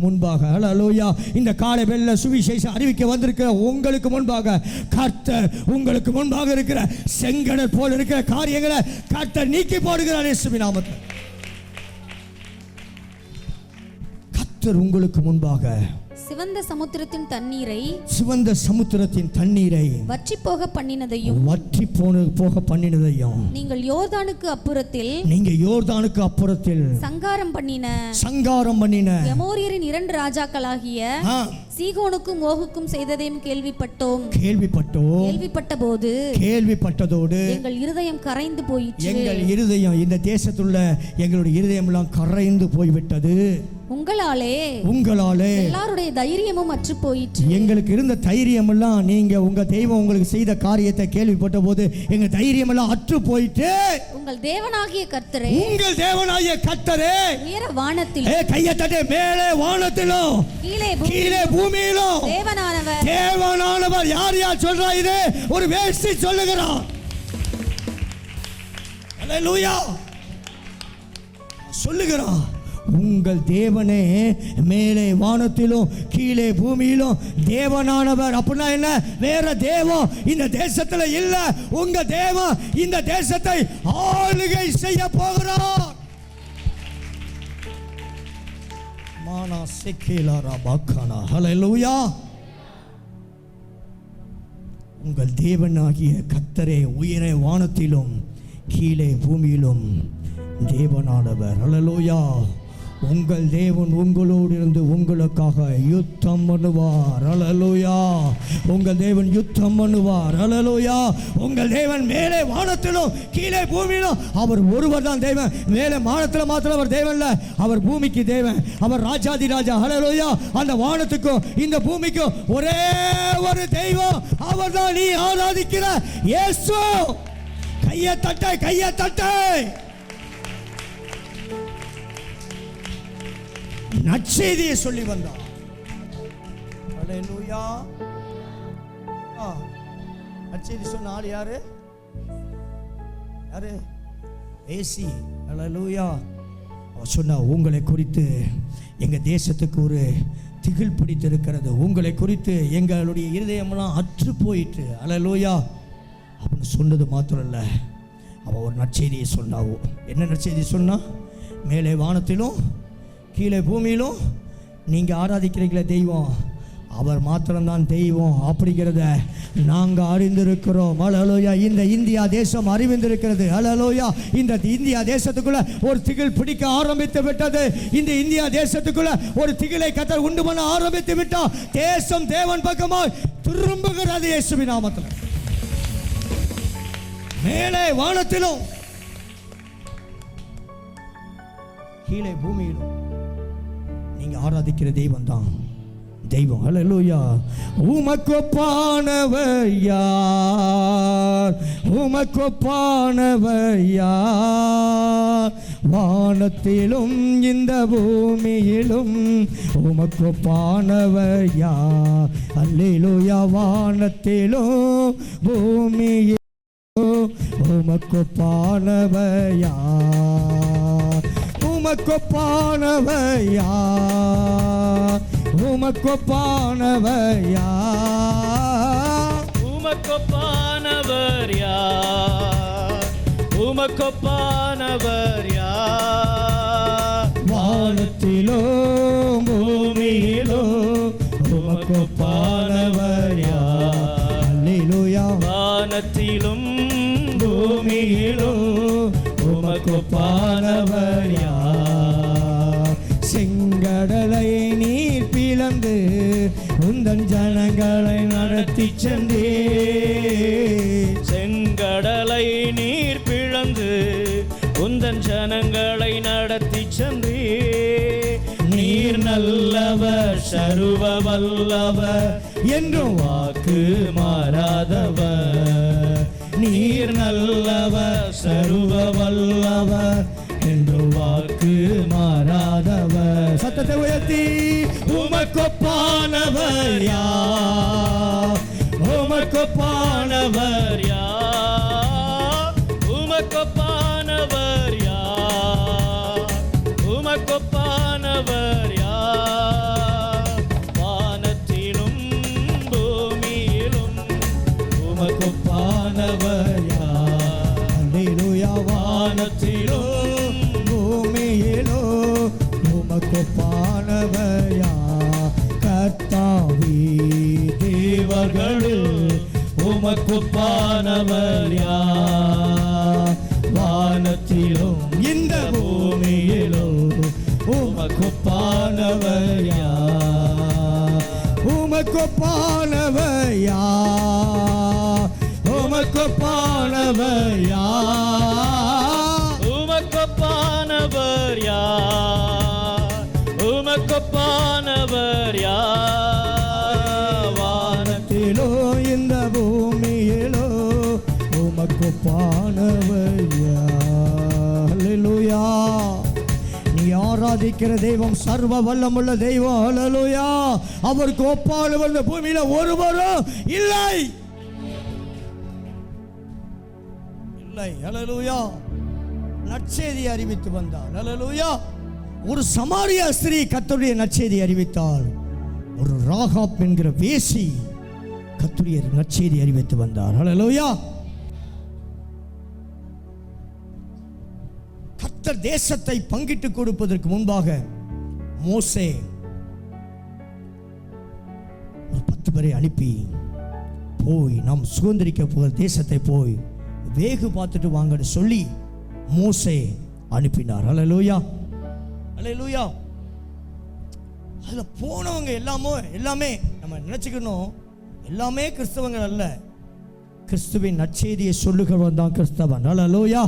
முன்பாக அல்லேலூயா. இந்த காலை வெள்ள சுவிசேஷம் அறிவிக்க வந்திருக்கிற உங்களுக்கு முன்பாக கர்த்தர் உங்களுக்கு முன்பாக இருக்கிற செங்கடல் போல இருக்கிற காரியங்களை கர்த்தர் நீக்கி போடுகிறார். இயேசுவின் நாமத்தில் கர்த்தர் உங்களுக்கு முன்பாக சிவந்த சமுத்திரத்தின் தண்ணீரை வற்றி போக பண்ணினதையும் நீங்கள் யோர்தானுக்கு அப்புறத்தில் சங்காரம் பண்ணின எமோரியரின் 2 ராஜாக்களாகிய சீகோனுக்கும் ஓகுக்கும் செய்ததையும் கேள்விப்பட்டதோடு எங்கள் இருதயம் கரைந்து போயிற்று. எங்கள் இருதயம், இந்த தேசத்துள்ள எங்களுடைய இருதயம் எல்லாம் கரைந்து போய்விட்டது. உங்களாலே எல்லாருடைய தைரியமும் அற்று போயிற்று. எங்களுக்கு இருந்த தைரியம் எல்லாம், நீங்க உங்க தெய்வம் உங்களுக்கு செய்த காரியத்தை கேள்விப்பட்ட போது எங்க தைரியம் எல்லாம் அற்று போயிட்டு. உங்கள் தேவனாகிய கர்த்தரே உயர வானத்திலும், கையை தட்டி மேலே வானத்திலும் கீழே பூமியிலும் தேவனானவர். யார் சொல்றா? இது ஒரு வேசி சொல்லுகிறார். அல்லேலூயா. சொல்லுகிறார், உங்கள் தேவனே மேலே வானத்திலும் கீழே பூமியிலும் தேவனானவர். அப்படின்னா என்ன? வேற தேவம் இந்த தேசத்துல இல்ல. உங்க தேவன் இந்த தேசத்தை ஆளுகை செய்ய போகிறார். மானா செக்கேலாரா பாக்கானா. ஹல்லேலூயா. உங்கள் தேவனாகிய கர்த்தரே உயரே வானத்திலும் கீழே பூமியிலும் தேவனானவர். ஹல்லேலூயா. உங்கள் தேவன் உங்களோடு இருந்து உங்களுக்காக யுத்தம் பண்ணுவார். ஹல்லேலூயா. உங்கள் தேவன் யுத்தம் பண்ணுவார். ஹல்லேலூயா. உங்கள் தேவன் மேலே வானத்திலும் கீழே பூமியிலும் அவர் ஒருவர் தான் தேவன். மேலே வானத்தில் மாத்திரம் அவர் தேவன் இல்ல, அவர் பூமிக்கு தேவன். அவர் ராஜாதி ராஜா. ஹல்லேலூயா. அந்த வானத்துக்கும் இந்த பூமிக்கும் ஒரே ஒரு தெய்வம், அவர் தான் நீ ஆராதிக்கிற இயேசு. கையை தட்டை, கையை தட்டை. நற்செய்தியை சொல்லி வந்தார். ஹல்லேலூயா. நற்செய்தி சொன்ன ஆள் யாரு? யாரு? ஏசி. ஹல்லேலூயா. அவர் சொன்னா, உங்களை குறித்து எங்க தேசத்துக்கு ஒரு திகில் பிடித்திருக்கிறது, உங்களை குறித்து எங்களுடைய இருதயமெல்லாம் அற்று போயிட்டு. ஹல்லேலூயா. அப்படின்னு சொன்னது மாத்திரம் இல்லை, அவன் ஒரு நற்செய்தியை சொன்னாவோ. என்ன நற்செய்தி சொன்னா? மேலே வானத்திலும் கீழே பூமியிலும் நீங்கள் ஆராதிக்கிறீங்களே தெய்வம், அவர் மாத்திரம்தான் தெய்வம் அப்படிங்கிறத நாங்கள் அறிந்திருக்கிறோம். ஹல்லேலூயா. இந்த இந்தியா தேசம் அறிவிந்திருக்கிறது. ஹல்லேலூயா. இந்த இந்தியா தேசத்துக்குள்ள ஒரு திகில் பிடிக்க ஆரம்பித்து விட்டது. இந்த இந்தியா தேசத்துக்குள்ள ஒரு திகிலை கர்த்தர் உண்டு பண்ண ஆரம்பித்து விட்டார். தேசம் தேவன் பக்கமாய் திரும்புகிறது இயேசுவின் நாமத்தில். மேலே வானத்திலும் கீழே பூமியிலும் நீங்க ஆராதிக்கிற தெய்வம் தான் தெய்வம். ஹல்லேலூயா. உமக்கொப்பானவர் யார்? உமக்கொப்பானவர் யார்? வானத்திலும் இந்த பூமியிலும் உமக்கொப்பானவர் யார்? ஹல்லேலூயா. வானத்திலும் பூமியிலும் உமக்கொப்பானவர் யார்? உமக்கொப்பானவர் யார்? உமக்கொப்பானவர் யார்? உமக்கொப்பானவர் யார்? உமக்கொப்பானவர் யார்? வானத்திலும் பூமியிலும் உமக்கொப்பானவர் யார்? அல்லேலூயா. வானத்திலும் பூமியிலும் உமக்கொப்பானவர் யார்? செங்கடலை நீர் பிளந்து உந்தன் ஜனங்களை நடத்தி சென்றே. செங்கடலை நீர் பிளந்து உந்தன் ஜனங்களை நடத்தி சென்றே. நீர் நல்லவர், சர்வ வல்லவர், என்றும் வாக்கு மாறாதவர். நீர் நல்லவர், சர்வ வல்லவர், என்று வாக்கு மாறாதவர். சத்தத்தை உயர்த்தி உமக்கொப்பானவர் யார்? உமக்கொப்பானவர் யார்? உமக்கொப்பானவர் யார்? உமக்கொப்பானவர் யார்? வானத்திலும் பூமியிலும் உமக்கொப்பானவர் யார்? அல்லேலூயா. வானத்திலும் பூமியிலும் உமக்கொப்பானவர் யார்? கர்த்தாவே தேவர்களில் உமக்கொப்பானவர் யார்? வானத்திலும் இந்த பூமியிலும் உமக்கொப்பானவர் யார்? உமக்கொப்பானவர் யார்? உமக்கொப்பானவர் யார்? உமக்கொப்பானவர் யார்? உமக்கொப்பானவர் யார்? வானத்திலோ இந்த பூமியிலோ உமக்கொப்பானவர் யார்? அல்லேலூயா. நீ ஆராதிக்கிற தெய்வம் சர்வ வல்லமுள்ள தெய்வம். அல்லேலூயா. அவருக்கு ஒப்பானவர் இந்த பூமியில ஒருவரும் இல்லை. இல்லை. அல்லேலூயா. நற்செய்தி அறிவித்து வந்தார். அல்லேலூயா. ஒரு சமாரிய ஸ்திரீ கர்த்தருடைய நற்செய்தி அறிவித்தாள். ஒரு ராகாப் என்கிற வேசி கர்த்தருடைய நற்செய்தி அறிவித்து வந்தார். அல்லேலூயா. கர்த்தர் தேசத்தை பங்கிட்டு கொடுப்பதற்கு முன்பாக மோசே ஒரு 10 பேரை அனுப்பி போய் நாம் சுதந்திரிக்க போகிற தேசத்தை போய் வேகு பார்த்துட்டு வாங்கன்னு சொல்லி மோசே அனுப்பினார். அல்லேலூயா, அல்லேலூயா. அதில் போனவங்க எல்லாமே நம்ம நினச்சிக்கணும், எல்லாமே கிறிஸ்தவங்கள் அல்ல. கிறிஸ்துவின் நற்செய்தியை சொல்லுகிறவன் தான் கிறிஸ்தவன். அல்லேலூயா.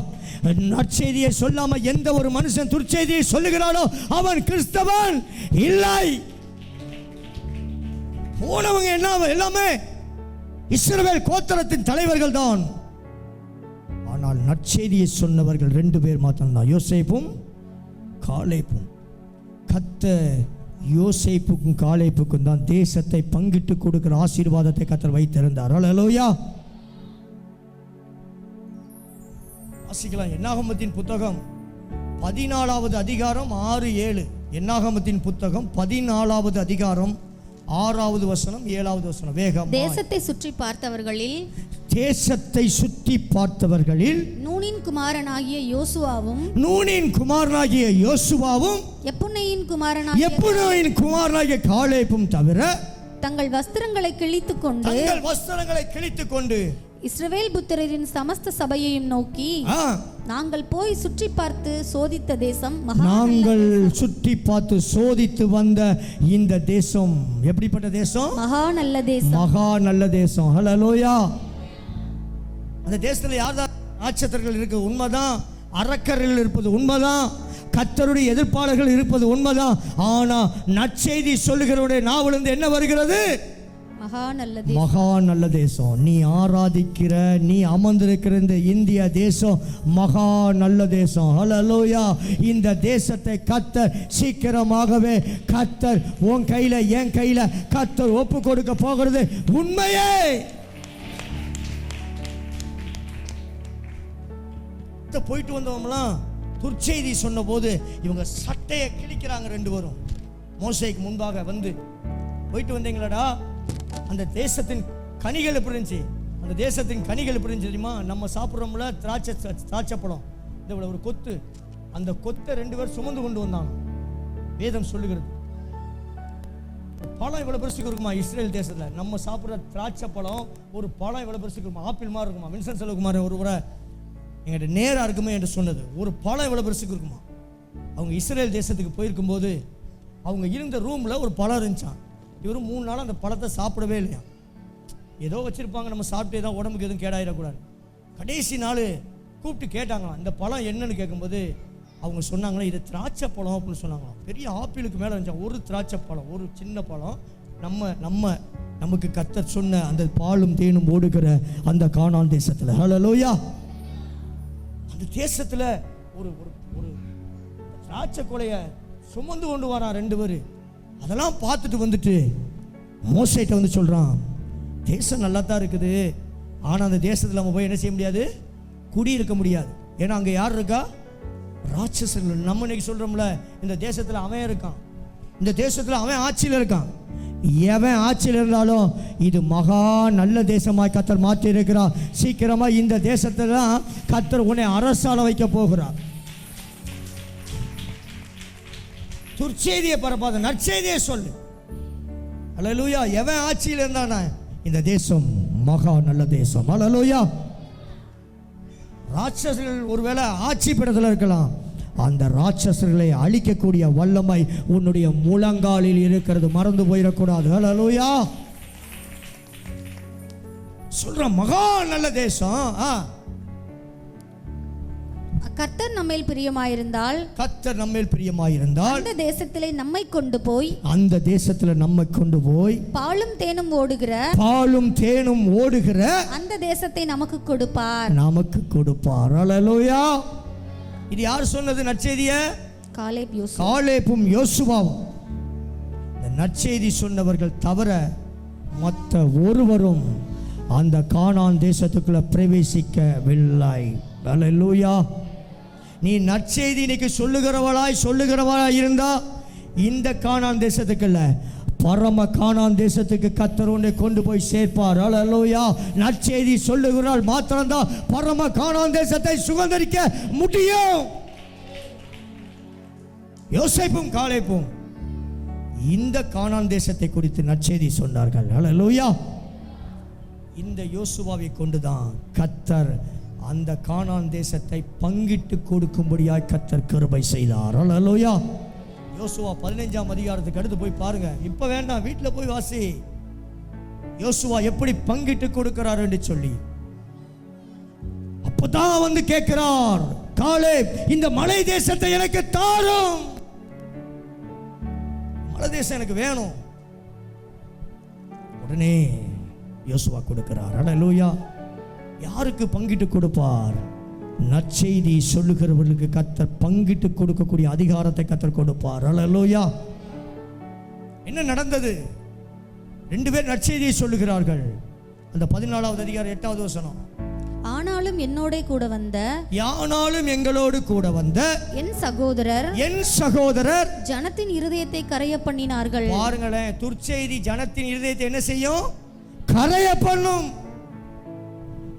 நற்செய்தியை சொல்லாம எந்த ஒரு மனுஷன் துர்ச்செய்தியை சொல்லுகிறானோ அவன் கிறிஸ்தவன் இல்லை. போனவங்க எல்லாமே இஸ்ரவேல் கோத்திரத்தின் தலைவர்கள் தான். ஆனால் நற்செய்தியை சொன்னவர்கள் 2 பேர் மாத்திரம்தான், யோசேப்பும் காலேப்பும். கர்த்தர் யோசேப்புக்கும் காலேப்புக்கும் தான் தேசத்தை பங்கிட்டு கொடுக்கிற ஆசீர்வாதத்தை கர்த்தர் வைத்திருந்தார். அல்லேலூயா. வாசிக்கலாம். என்னாகமத்தின் புத்தகம் 14வது அதிகாரம் 6-7. என்னாகமத்தின் புத்தகம் 14வது அதிகாரம் 6வது வசனம் 7வது வசனம். வேகம். தேசத்தை சுற்றி பார்த்தவர்களில் நூனின் குமாரனாகிய யோசுவாவும் எப்புன்னையின் குமாரனாகிய காலேப்பும் தவிர தங்கள் வஸ்திரங்களை கிழித்துக் கொண்டு இஸ்ரவேல் புத்திரரின் சமஸ்த சபையையும் நோக்கி, நாங்கள் போய் சுற்றி பார்த்து சோதித்த தேசம், நாங்கள் சுற்றி பார்த்து சோதித்து வந்த இந்த தேசம் எப்படிப்பட்ட தேசம்? மகா நல்ல தேசம், மகா நல்ல தேசம். ஹல்லேலூயா. அந்த தேசத்தில் யார் தான் ராட்சதர்கள் இருக்கு உண்மைதான், அரக்கர்கள் இருப்பது உண்மைதான், கர்த்தருடைய எதிர்ப்பாளர்கள் இருப்பது உண்மைதான். ஆனா நற்செய்தி சொல்லுகிறவருடைய நாவிலிருந்து என்ன வருகிறது? மகா நல்ல தேசம். நீ ஆராதிக்கிற, நீ அமர்ந்திருக்கிற இந்த இந்திய தேசம் மகா நல்ல தேசம். ஹல்லேலூயா. இந்த தேசத்தை கர்த்தர் சீக்கிரமாகவே கர்த்தர் உன் கையில என் கையில கர்த்தர் ஒப்பு கொடுக்க போகிறது உண்மையே. போயிட்டு வந்தவங்களாம் துர்ச்செய்தி சொன்ன போது இவங்க சட்டையை கிழிக்கிறாங்க 2 பேரும். மோசேக்கு முன்பாக வந்து, போயிட்டு வந்தீங்களாடா, அந்த தேசத்தின் கனிகள் எப்படி இருந்துச்சு? அந்த தேசத்தின் கனிகள் எப்படி இருந்துச்சு தெரியுமா? நம்ம சாப்பிட்றோம்ல திராட்சை பழம், இந்த ஒரு கொத்து, அந்த கொத்தை 2 பேர் சுமந்து கொண்டு வந்தாங்க. வேதம் சொல்லுகிறது பழம் இவ்வளவு பெருசுக்கு இருக்குமா? இஸ்ரேல் தேசத்தில் நம்ம சாப்பிட்ற திராட்சை பழம் ஒரு பழம் இவ்வளவு பெருசுக்கு இருக்குமா? ஆப்பிள் மாதிரி இருக்குமா? வின்சென்ட் செல்வகுமார் ஒரு முறை என்கிட்ட நேராக இருக்குமே என்று சொன்னது, ஒரு பழம் இவ்வளவு பெருசுக்கு இருக்குமா? அவங்க இஸ்ரேல் தேசத்துக்கு போயிருக்கும்போது அவங்க இருந்த ரூமில் ஒரு பழம் இருந்துச்சான். இவரும் 3 நாள் அந்த பழத்தை சாப்பிடவே இல்லையா. ஏதோ வச்சிருப்பாங்க, நம்ம சாப்பிட்டு ஏதோ உடம்புக்கு எதுவும் கேடாயிடக்கூடாது. கடைசி நாள் கூப்பிட்டு கேட்டாங்களாம், இந்த பழம் என்னன்னு கேட்கும்போது அவங்க சொன்னாங்களா, இது திராட்சை பழம் அப்படின்னு சொன்னாங்களாம். பெரிய ஆப்பிளுக்கு மேலே இருந்துச்சா ஒரு திராட்சை பழம், ஒரு சின்ன பழம். நமக்கு கர்த்தர் சொன்ன அந்த பாலும் தேனும் ஓடுகிற அந்த கானான் தேசத்தில், ஹல்லேலூயா, அந்த தேசத்தில் ஒரு ஒரு திராட்சை கொலையை சுமந்து கொண்டு வரான் 2 பேர். அதெல்லாம் பார்த்துட்டு வந்துட்டு மோசேட்ட வந்து சொல்கிறான், தேசம் நல்லா தான் இருக்குது, ஆனால் அந்த தேசத்தில் நம்ம போய் என்ன செய்ய முடியாது? குடியிருக்க முடியாது. ஏன்னா அங்கே யார் இருக்கா? ராட்சசர்கள். நம்ம இன்னைக்கு சொல்கிறோம்ல, இந்த தேசத்தில் அவன் இருக்கான், இந்த தேசத்தில் அவன் ஆட்சியில் இருக்கான். எவன் ஆட்சியில் இருந்தாலும் இது மகா நல்ல தேசமாய் கர்த்தர் மாற்றி இருக்கிறார். சீக்கிரமாக இந்த தேசத்தில் தான் கர்த்தர் உன்னை அரசாள வைக்க போகிறார். துர்ச்செய்தியை பரப்பாத, நற்செய்தியை சொல்லு. அல்லேலூயா. எவன் ஆட்சியில் இருந்தானா இந்த தேசம் மகா நல்ல தேசம். அல்லேலூயா. ராட்சசர்கள் ஒருவேளை ஆட்சி பீடத்தில் இருக்கலாம், அந்த ராட்சசர்களை அழிக்கக்கூடிய வல்லமை உன்னுடைய முழங்காலில் இருக்கிறது, மறந்து போயிடக்கூடாது. அல்லேலூயா. சொல்ற மகா நல்ல தேசம். கர்த்தர் நம்மேல் பிரியமாயிருந்தால், அந்த தேசத்திலே நம்மை கொண்டு போய், பாலும் தேனும் ஓடுகிற அந்த தேசத்தை நமக்கு கொடுப்பார். அல்லேலூயா. இது யார் சொன்னது நற்செய்திய? காலேப்பும் யோசுவாவும். இந்த நற்செய்தி சொன்னவர்கள் தவிர மற்ற ஒருவரும் அந்த கானான் தேசத்துக்குள்ள பிரவேசிக்கவில்லை. அல்லேலூயா. நீ நற்செய்தி இன்னைக்கு சொல்லுகிறவளாய் இருந்தா இந்த கானான் தேசத்துக்குள்ள பரம கானான் தேசத்துக்கு கர்த்தர் உன்னை கொண்டு போய் சேர்ப்பார். அல்லேலூயா. நற்செய்தி சொல்லுகிறாள் மாத்திரம்தான் பரம கானான் தேசத்தை சுதந்தரிக்க முடியும். யோசேப்பும் காலேப்பும் இந்த கானான் தேசத்தை குறித்து நற்செய்தி சொன்னார்கள். ஹல்லேலூயா. இந்த யோசுவாவை கொண்டுதான் கர்த்தர் அந்த கானான் தேசத்தை பங்கிட்டு கொடுக்கும்படியாய் கர்த்தர் கிருபை செய்தார். ஹல்லேலூயா. யோசுவா 15ஆம் அதிகாரத்துக்கு அடுத்து போய் பாருங்க. இப்ப வேண்டாம், வீட்டில் போய் வாசி. யோசுவா எப்படி பங்கிட்டு கொடுக்கிறார் என்று சொல்லி அப்பதான் வந்து கேட்கிறார், காலேப் இந்த மலை தேசத்தை எனக்கு தாரும். மலை தேசம் எனக்கு வேணும். உடனே யோசுவா கொடுக்கிறார். ஹல்லேலூயா. யாருக்கு பங்கிட்டு கொடுப்பார்? நற்செய்தி சொல்லுகிறவர்களுக்கு கர்த்தர் பங்கிட்டு கொடுக்கக்கூடிய அதிகாரத்தை கர்த்தர் கொடுப்பார். ஹல்லேலூயா. என்ன நடந்தது? 2 பேர் நற்செய்தியை சொல்லுகிறார்கள். அந்த 14வது அதிகாரம் 8வது வசனம். ஆனாலும் என்னோட கூட வந்த, யானாலும் எங்களோடு கூட வந்த என் சகோதரர் ஜனத்தின் இருதயத்தை கரைய பண்ணினார்கள். பாருங்களேன், துர்ச்செய்தி ஜனத்தின் இருதயத்தை என்ன செய்யும்? கரைய பண்ணும்.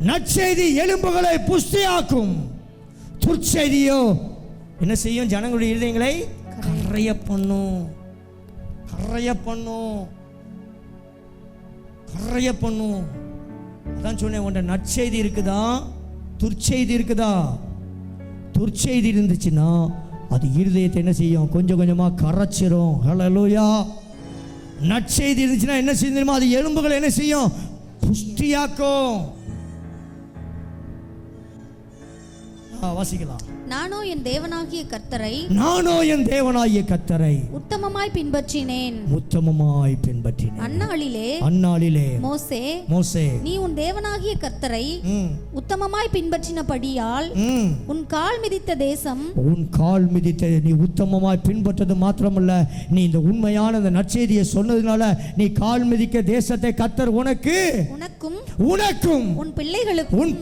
நற்செய்தி எலும்புகளை புஷ்டியாக்கும். துர்ச்செய்தியோ என்ன செய்யும்? ஜனங்களுடைய இருதயங்களை கரைய பண்ணும். கரைய பண்ணும். கரைய பண்ணும். அதான் சொன்னேன், உன்ட நற்செய்தி இருக்குதா, துர்ச்செய்தி இருக்குதா? துர்ச்செய்தி இருந்துச்சுன்னா அது இருதயத்தை என்ன செய்யும்? கொஞ்சம் கொஞ்சமா கரைச்சிரும். ஹல்லேலூயா. நற்செய்தி இருந்துச்சுன்னா என்ன செய்யும்? அது எலும்புகளை என்ன செய்யும்? புஷ்டியாக்கும். வாசிக்கலாம். நானோ என் தேவனாகிய கர்த்தரை உத்தமமாய் பின்பற்றினேன். அந்நாளிலே மோசே நீ உன் தேவனாகிய கர்த்தரை உத்தமமாய் பின்பற்றினபடியால் உன் கால் மிதித்த தேசம், நீ உத்தமமாய் பின்பற்றது மாத்திரமல்ல, நீ இந்த உண்மையான இந்த நற்செய்தியை சொன்னதுனால நீ கால் மிதிக்க தேசத்தை கர்த்தர் உனக்கும் உன்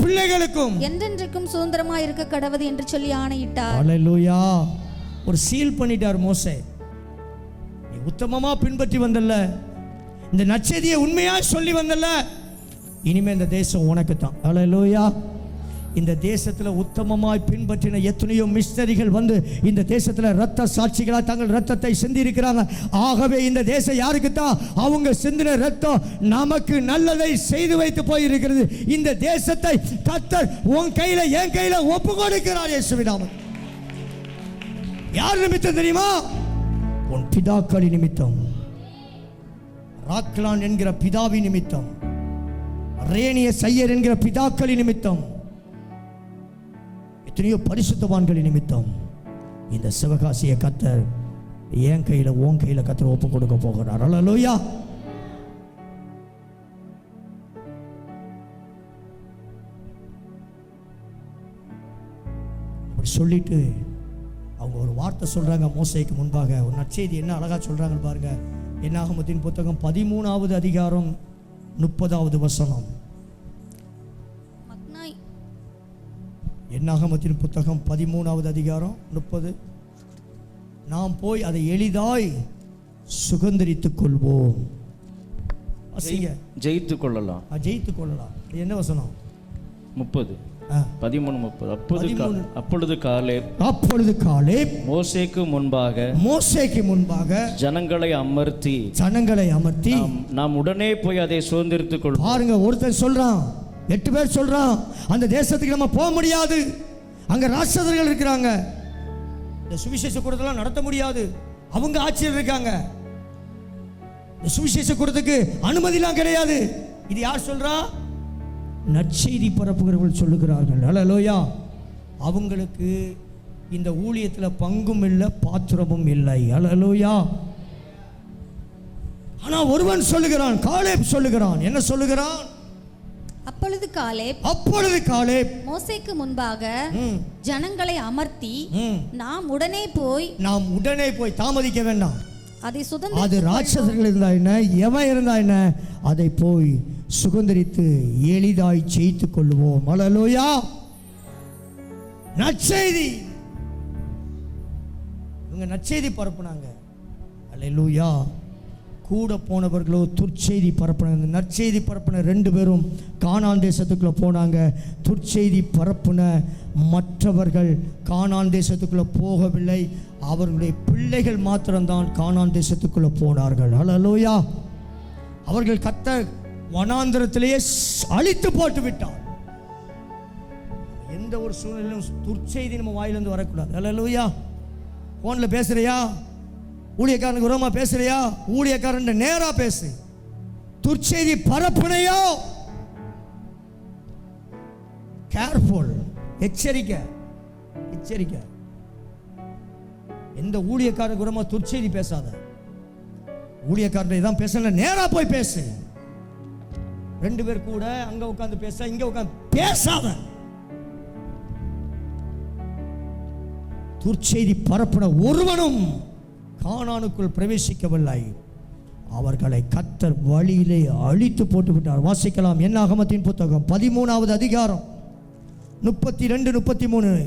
பிள்ளைகளுக்கும் என்றென்றைக்கும் சுதந்திரமாய் இருக்க கடவது என்று சொல்லி ஆணையிட்டார். ஹல்லேலூயா. ஒரு சீல் பண்ணிட்டார் மோசே. நீ உத்தமமா பின்பற்றி வந்தல்ல, இந்த நற்செய்தியை உண்மையா சொல்லி வந்தல்ல, இனிமே இந்த தேசம் உனக்கு தான். ஹல்லேலூயா. இந்த தேசத்துல உத்தமமாய் பின்பற்றின எத்தனையோ மிஷனரிகள் வந்து இந்த தேசத்துல இரத்த சாட்சிகளா தங்கள் இரத்தத்தை சிந்தி இருக்கிறாங்க. ஆகவே இந்த தேசம் யாருக்கு தான்? அவங்க சிந்தின இரத்தம் நமக்கு நல்லதை செய்து வைத்து போயிருக்கிறது. இந்த தேசத்தை கர்த்தர் உன் கையில என் கையில ஒப்பு கொடுக்கிறார். இயேசுவின் நாமத்தில். யார் நிமித்தம் தெரியுமா? உன் பிதாக்களின் நிமித்தம். ராக்லான் என்கிற பிதாவின் நிமித்தம், ரேனிய சையர் என்கிற பிதாக்களின் நிமித்தம், எத்தனையோ பரிசுத்தவான்களின் நிமித்தம் இந்த சிவகாசியை கர்த்தர் என் கையில உன் கையில கர்த்தர் ஒப்பு கொடுக்க போகிறார். ஹல்லேலூயா. அப்படி சொல்லிட்டு அவங்க ஒரு வார்த்தை சொல்றாங்க மோசேக்கு முன்பாக. ஒரு நற்செய்தி என்ன அழகா சொல்றாங்க பாருங்க. என்னாகமத்தின் புத்தகம் 13வது அதிகாரம் 30வது வசனம். என்னாகமத்தின் புத்தகம் 13வது அதிகாரம் 30. நாம் போய் அதை எளிதாய் சுதந்தரித்துக் கொள்வோம். ஜெயித்துக் கொள்ளலாம். ஜெயித்துக் கொள்ளலாம். என்ன வசனம்? 30 13:30. அப்பொழுது காலேப் மோசேக்கு முன்பாக ஜனங்களை அமர்த்தி நாம் உடனே போய் அதை சுதந்தரித்துக் கொள்வோம். பாருங்க, ஒருத்தர் சொல்றான், 8 பேர் சொல்றான், அந்த தேசத்துக்கு நம்ம போக முடியாது, அங்க ராட்சதர்கள் இருக்கிறாங்க, இந்த சுவிசேஷ கூட்டத்தெல்லாம் நடத்த முடியாது, அவங்க ஆட்சியில் இருக்காங்க, இந்த சுவிசேஷ கூட்டத்துக்கு அனுமதிலாம் கிடையாது. இது யார் சொல்றா? நற்செய்தி பரப்புகிறவர்கள் சொல்லுகிறார்கள். ஹல்லேலூயா. அவங்களுக்கு இந்த ஊழியத்தில் பங்கும் இல்லை, பாத்திரமும் இல்லை. ஹல்லேலூயா. ஆனா ஒருவன் சொல்லுகிறான், காலேப் சொல்லுகிறான். என்ன சொல்லுகிறான்? அப்பொழுது காலேப் மோசேக்கு முன்பாக ஜனங்களை அமர்த்தி நாம் உடனே போய் தாமதிக்க வேண்டாம், அது ராட்சசர்கள் இருந்தா என்ன, எவன் இருந்தா என்ன, அதை போய் சுதந்தரித்து எளிதாய் ஜெயித்துக் கொள்வோம். ஹல்லேலூயா. நற்செய்தி, இவங்க நற்செய்தி பரப்புனாங்க. ஹல்லேலூயா. கூட போனவர்களோ துர்ச்செய்தி பரப்புன நற்செய்தி பரப்புன 2 பேரும் கானான் தேசத்துக்குள்ளே போனாங்க. துர்ச்செய்தி பரப்புன மற்றவர்கள் கானான் தேசத்துக்குள்ளே போகவில்லை. அவர்களுடைய பிள்ளைகள் மாத்திரம்தான் கானான் தேசத்துக்குள்ளே போனார்கள். அல்லேலூயா. அவர்கள் கர்த்தர் வனாந்திரத்திலேயே அழித்து போட்டு விட்டார். எந்த ஒரு சூழ்நிலையிலும் துர்ச்செய்தி நம்ம வாயிலிருந்து வரக்கூடாது. அல்லேலூயா. ஃபோனில் பேசுறியா, ஊழியக்காரனுக்கு உரமா பேசுறியா, ஊழியக்காரன் நேரா பேசு. துர்ச்செய்தி பரப்புனையோ கேர்ஃபுல், எச்சரிக்கை எச்சரிக்கை. எந்த ஊழியக்காரனுக்கு உரமா துர்ச்செய்தி பேசாத. ஊழியக்காரன் இதான் பேசல, நேரா போய் பேசு. 2 பேர் கூட அங்க உட்கார்ந்து பேச, இங்க உட்கார்ந்து பேசாத. துர்ச்செய்தி பரப்புன ஒருவனும் கானானுக்குள் பிரவேசிக்கவில்லை. அவர்களை கர்த்தர் வழியிலே அழித்து போட்டு விட்டார். வாசிக்கலாம் என்னாகமத்தின் புத்தகம் 13வது அதிகாரம் 32 33.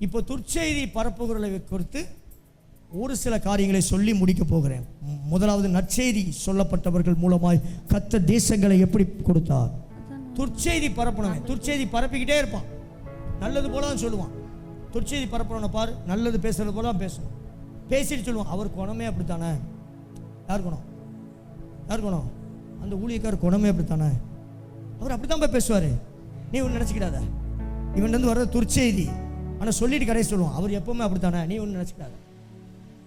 இப்போ துர்ச்செய்தி பரப்புகிறவர்களை குறித்து ஒரு சில காரியங்களை சொல்லி முடிக்க போகிறேன். முதலாவது, நற்செய்தி சொல்லப்பட்டவர்கள் மூலமாய் கர்த்தர் தேசங்களை எப்படி கொடுத்தார். துர்ச்செய்தி பரப்புனவன் துர்ச்செய்தி பரப்பிக்கிட்டே இருப்பான். நல்லது போல தான் சொல்லுவான். துர்ச்செய்தி பரப்புறவனை பாரு, நல்லது பேசுறது போல தான் பேசணும். பேசிட்டு சொல்லுவான், அவர் குணமே அப்படித்தானே. யார் குணம்? யார் குணம்? அந்த ஊழியக்காரர் குணமே அப்படித்தானே. அவர் அப்படித்தான் போய் பேசுவார். நீ ஒன்று நினச்சிக்கிடாத, இவன் வந்து வர்றது துர்ச்செய்தி. ஆனால் சொல்லிட்டு கடைசி சொல்லுவான், அவர் எப்பவுமே அப்படித்தானே. நீ ஒன்று நினச்சிக்கிடாத,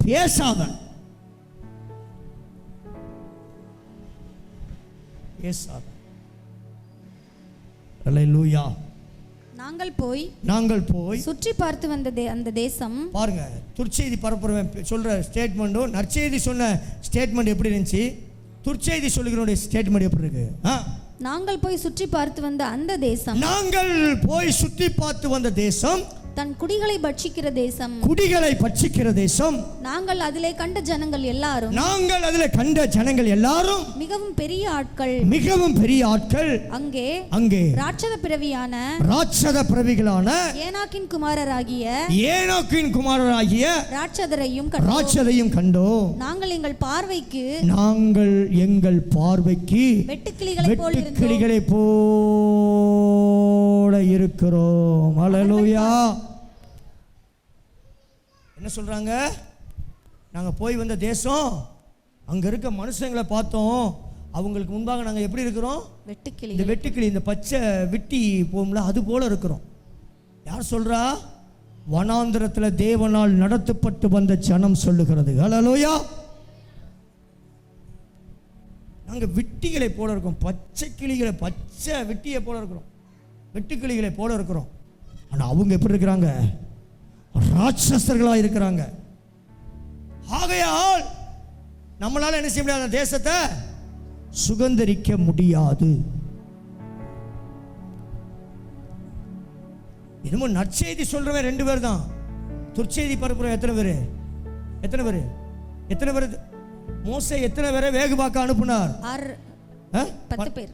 பேசாத. பேசாத. அல்லேலூயா. நாங்கள் போய் சுற்றி பார்த்து வந்த அந்த தேசம். பாருங்க, துர்ச்செய்தி பரப்புறவன் சொல்ற ஸ்டேட்மெண்ட்டும் நற்செய்தி சொன்ன ஸ்டேட்மெண்ட் எப்படி இருந்துச்சு, துர்ச்செய்தி சொல்லுகிறவனுடைய ஸ்டேட்மெண்ட் எப்படி இருக்கு? நாங்கள் போய் சுற்றி பார்த்து வந்த அந்த தேசம். நாங்கள் போய் சுற்றி பார்த்து வந்த தேசம் தன் குடிகளை பட்சிக்கிற தேசம். குடிகளை பட்சிக்கிற தேசம். நாங்கள் அதிலே கண்ட ஜனங்கள் எல்லாரும் மிகவும் பெரிய ஆட்கள். மிகவும் பெரிய ஆட்கள். அங்கே ராட்சத பிறவிகளான ஏனாக்கின் குமாரராகிய ராட்சதரையும் கண்டோம். நாங்கள் எங்கள் பார்வைக்கு வெட்டுக்கிளிகளை போல இருக்கிறோம். அல்லேலூயா. என்ன சொல்றாங்க? நாங்கள் போய் வந்த தேசம், அங்கே இருக்க மனுஷங்களை பார்த்தோம். அவங்களுக்கு முன்பாக நாங்கள் எப்படி இருக்கிறோம்? வெட்டுக்கிளி. இந்த வெட்டுக்கிளி, இந்த பச்சை விட்டி போகும்ல, அது போல இருக்கிறோம். யார் சொல்றா? வனாந்திரத்தில் தேவனால் நடத்தப்பட்டு வந்த ஜனம் சொல்லுகிறது. அல்லேலூயா. நாங்கள் விட்டிகளை போல இருக்கோம். பச்சை கிளிகளை, பச்சை விட்டியை போல இருக்கிறோம், வெட்டுக்கிளிகளை போல இருக்கிறோம். ஆனால் அவங்க எப்படி இருக்கிறாங்க? ராட்சசர்களாக இருக்கிறாங்க. ஆகையால் நம்மளால என்ன செய்ய முடியாது? தேசத்தை சுதந்தரிக்க முடியாது. இன்னமும் நற்செய்தி சொல்றவன் 2 பேர் தான். துர்ச்செய்தி பரப்புறவன் எத்தனை பேர்? மோசே எத்தனை பேரை வேகுபாக்க அனுப்புனார்? 10 பேர்.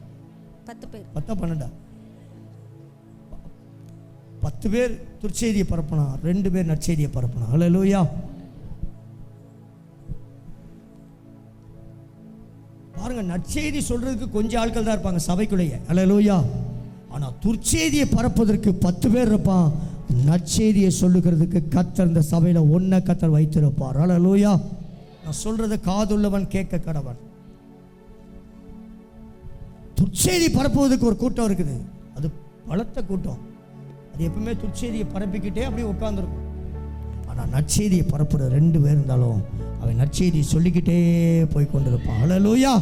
10 பேர் துர்ச்செய்தியை பரப்பினார், 2 பேர் நற்செய்தியை பரப்பினார். அல்லேலூயா. பாருங்க, நற்செய்தி சொல்றதுக்கு கொஞ்சம் ஆட்கள் தான் இருப்பாங்க சபைக்குள்ளேயே. அல்லேலூயா. ஆனா துர்ச்செய்தியை பரப்புவதற்கு 10 பேர் இருப்பான். நற்செய்தியை சொல்லுகிறதுக்கு கர்த்தர் இந்த சபையில ஒன்ன கர்த்தர் வைத்திருப்பார். அல்லேலூயா. நான் சொல்றத காதுள்ளவன் கேட்க கடவன். துர்ச்செய்தி பரப்புவதற்கு ஒரு கூட்டம் இருக்குது, அது பலத்த கூட்டம். அது எப்பவுமே துர்ச்செய்தியை பரப்பிக்கிட்டே அப்படியே உட்கார்ந்துருக்கும். ஆனால் நற்செய்தியை பரப்புற 2 பேர் இருந்தாலும் அவன் நற்செய்தியை சொல்லிக்கிட்டே போய் கொண்டிருப்பான். அல்லேலூயா.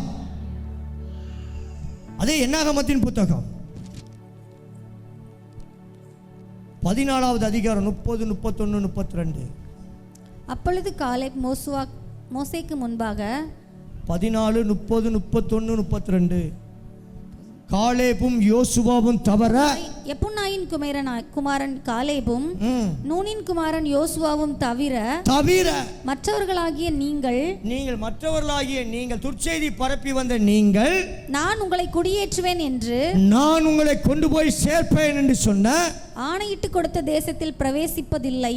அதே என்னாகமத்தின் புத்தகம் 14வது அதிகாரம் 30 31 32. அப்பொழுது காலேப் மோசேக்கு முன்பாக 14 30 31 32. காலேபும் யோசுவாவும் தவிர, எப்புன்னாயின் குமாரன் காலேபும் நூனின் குமாரன் யோசுவாவும் தவிர மற்றவர்களாகிய நீங்கள் துர்ச்செய்தி பரப்பி வந்த நான் உங்களை குடியேற்றுவேன் என்று, நான் உங்களை கொண்டு போய் சேர்ப்பேன் என்று சொன்ன ஆணையிட்டு கொடுத்த தேசத்தில் பிரவேசிப்பதில்லை.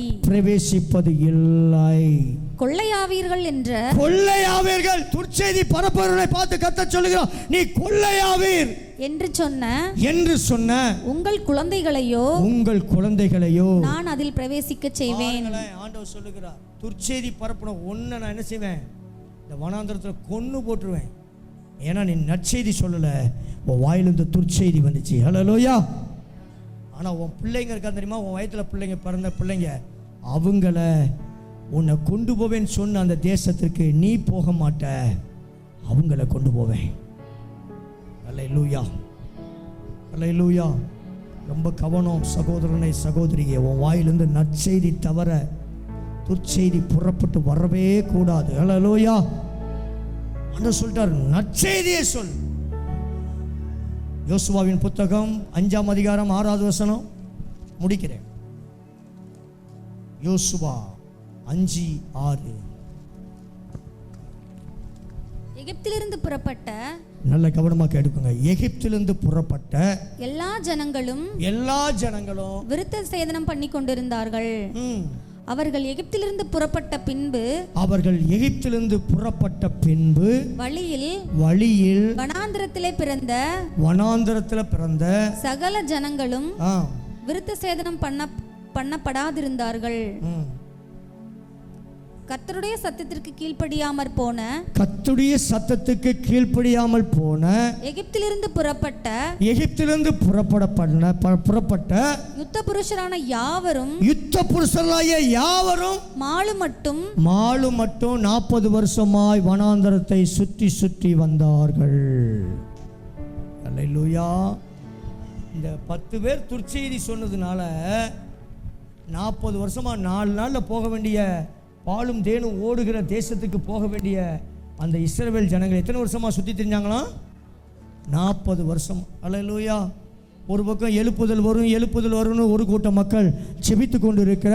கொள்ளையாவீர்கள் என்ற கொள்ளையாவீர்கள். துர்ச்செய்தி பரப்புவர்களை பார்த்து கர்த்தர் சொல்லுகிறார், நீ கொள்ளையாவீர் என்று சொன்ன உங்கள் குழந்தைகளையோ நான் அதில் பிரவேசிக்க செய்வேன். ஆண்டவர் சொல்லுகிறார், துர்ச்செய்தி பரப்புன ஒன்ன நான் என்ன செய்வேன், இந்த வனாந்தரத்தில் கொன்னு போட்டுருவேன். ஏன்னா நீ நற்செய்தி சொல்லல, உன் வாயிலிருந்து துர்ச்செய்தி வந்துச்சு. ஹல்லேலூயா. ஆனா உன் பிள்ளைங்க இருக்கா தெரியுமா, உன் வயிற்றுல பிள்ளைங்க பிறந்த பிள்ளைங்க, அவங்கள உன்னை கொண்டு போவேன்னு சொன்ன அந்த தேசத்திற்கு நீ போக மாட்ட, அவங்கள கொண்டு போவேன். அல்லேலூயா, அல்லேலூயா. ரொம்ப கவனம் சகோதரனை சகோதரியே, உன் வாயிலிருந்து நற்செய்தி தவிர துர்ச்செய்தி புறப்பட்டு வரவே கூடாது. அல்லேலூயா. ஆண்டவர் சொல்றார், நற்செய்தியை சொல். யோசுவாவின் புத்தகம் 5ஆம் அதிகாரம் 6வது வசனம் முடிக்கிறேன். யோசுவா 5:6. எகிப்திலிருந்து புறப்பட்ட, நல்ல கவனமா கேட்டுக்கோங்க, எகிப்திலிருந்து புறப்பட்ட எல்லா ஜனங்களும் விருத்த சேதனம் பண்ணி கொண்டிருந்தார்கள். அவர்கள் எகிப்திலிருந்து புறப்பட்ட பின்பு வழியில் வனாந்திரத்திலே பிறந்த சகல ஜனங்களும் விருத்த சேதனம் பண்ணப்படாதிருந்தார்கள். கர்த்தருடைய சத்தத்திற்கு கீழ்ப்படியாமல் போன எகிப்திலிருந்து புறப்பட்ட யுத்த புருஷரான யாவரும் மாலு மட்டும் 40 வருஷமாய் வனாந்தரத்தை சுற்றி வந்தார்கள். அல்லேலூயா. இந்த 10 பேர் துர்ச்செய்தி சொன்னதுனால 40 வருஷமா 4 நாள்ல போக வேண்டிய, பாலும் தேனும் ஓடுகிற தேசத்துக்கு போக வேண்டிய அந்த இஸ்ரவேல் ஜனங்கள் எத்தனை வருஷமா சுற்றி தெரிஞ்சாங்களாம்? 40 வருஷம். அல்லேலூயா. ஒரு பக்கம் எழுப்புதல் வரும்னு ஒரு கூட்டம் மக்கள் செபித்து கொண்டு இருக்கிற,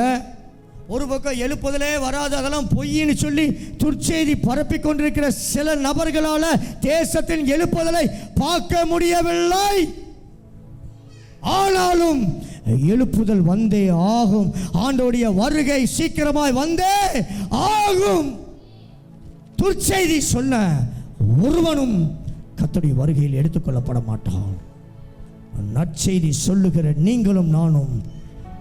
ஒரு பக்கம் எழுப்புதலே வராது, அதெல்லாம் பொய்ன்னு சொல்லி துர்ச்செய்தி பரப்பி கொண்டிருக்கிற சில நபர்களால தேசத்தின் எழுப்புதலை பார்க்க முடியவில்லை. ஆனாலும் எழுப்புதல் வந்தே ஆகும். ஆண்டவருடைய வருகை சீக்கிரமாய் வந்தே ஆகும். துர்ச்செய்தி சொன்ன ஒருவனும் கர்த்தருடைய வருகையில் எடுத்துக்கொள்ளப்பட மாட்டான். நற்செய்தி சொல்லுகிற நீங்களும் நானும்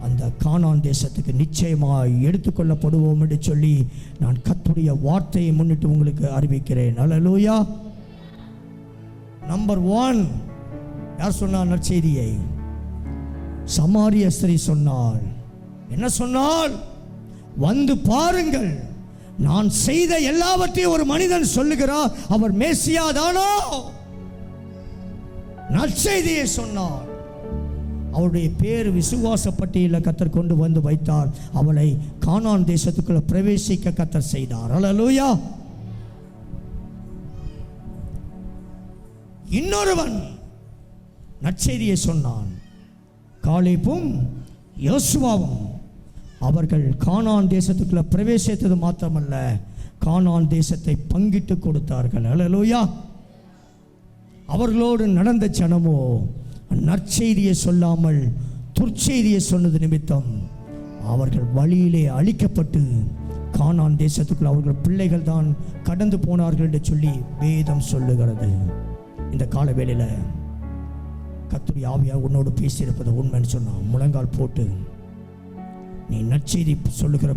அந்த கானான் தேசத்துக்கு நிச்சயமாய் எடுத்துக்கொள்ளப்படுவோம் என்று சொல்லி நான் கர்த்தருடைய வார்த்தையை முன்னிட்டு உங்களுக்கு அறிவிக்கிறேன். அல்லேலூயா. நம்பர் 1 யார் சொன்னார் நற்செய்தியை? சமாரிய ஸ்திரீ சொன்னாள். என்ன சொன்னால், வந்து பாருங்கள், நான் செய்த எல்லாவற்றையும் ஒரு மனிதன் சொல்லுகிறார், அவர் மேசியா தானோ? நற்செய்தியை சொன்னார். அவருடைய பேர் விசுவாச பட்டியலில் கர்த்தர் கொண்டு வந்து வைத்தார். அவளை கானான் தேசத்துக்குள்ள பிரவேசிக்க கர்த்தர் செய்தார். அல்லேலூயா. இன்னொருவன் நற்செய்தியை சொன்னான். காலேபும் யோசுவாவும் அவர்கள் கானான் தேசத்துக்குள்ள பிரவேசித்தது மாத்திரமல்ல, கானான் தேசத்தை பங்கிட்டு கொடுத்தார்கள். அல்லேலூயா. அவர்களோடு நடந்த ஜனமோ நற்செய்தியை சொல்லாமல் துர்ச்செய்தியை சொன்னது நிமித்தம் அவர்கள் வழியிலே அழிக்கப்பட்டு கானான் தேசத்துக்குள்ள அவர்கள் பிள்ளைகள் தான் கடந்து போனார்கள் என்று சொல்லி வேதம் சொல்லுகிறது. இந்த கால வேளையில கர்த்தருடைய ஆவியார் உன்னோடு பேசியிருப்பது உண்மைன்னு சொன்னான். முழங்கால் போட்டு நீ நற்செய்தி சொல்லுகிற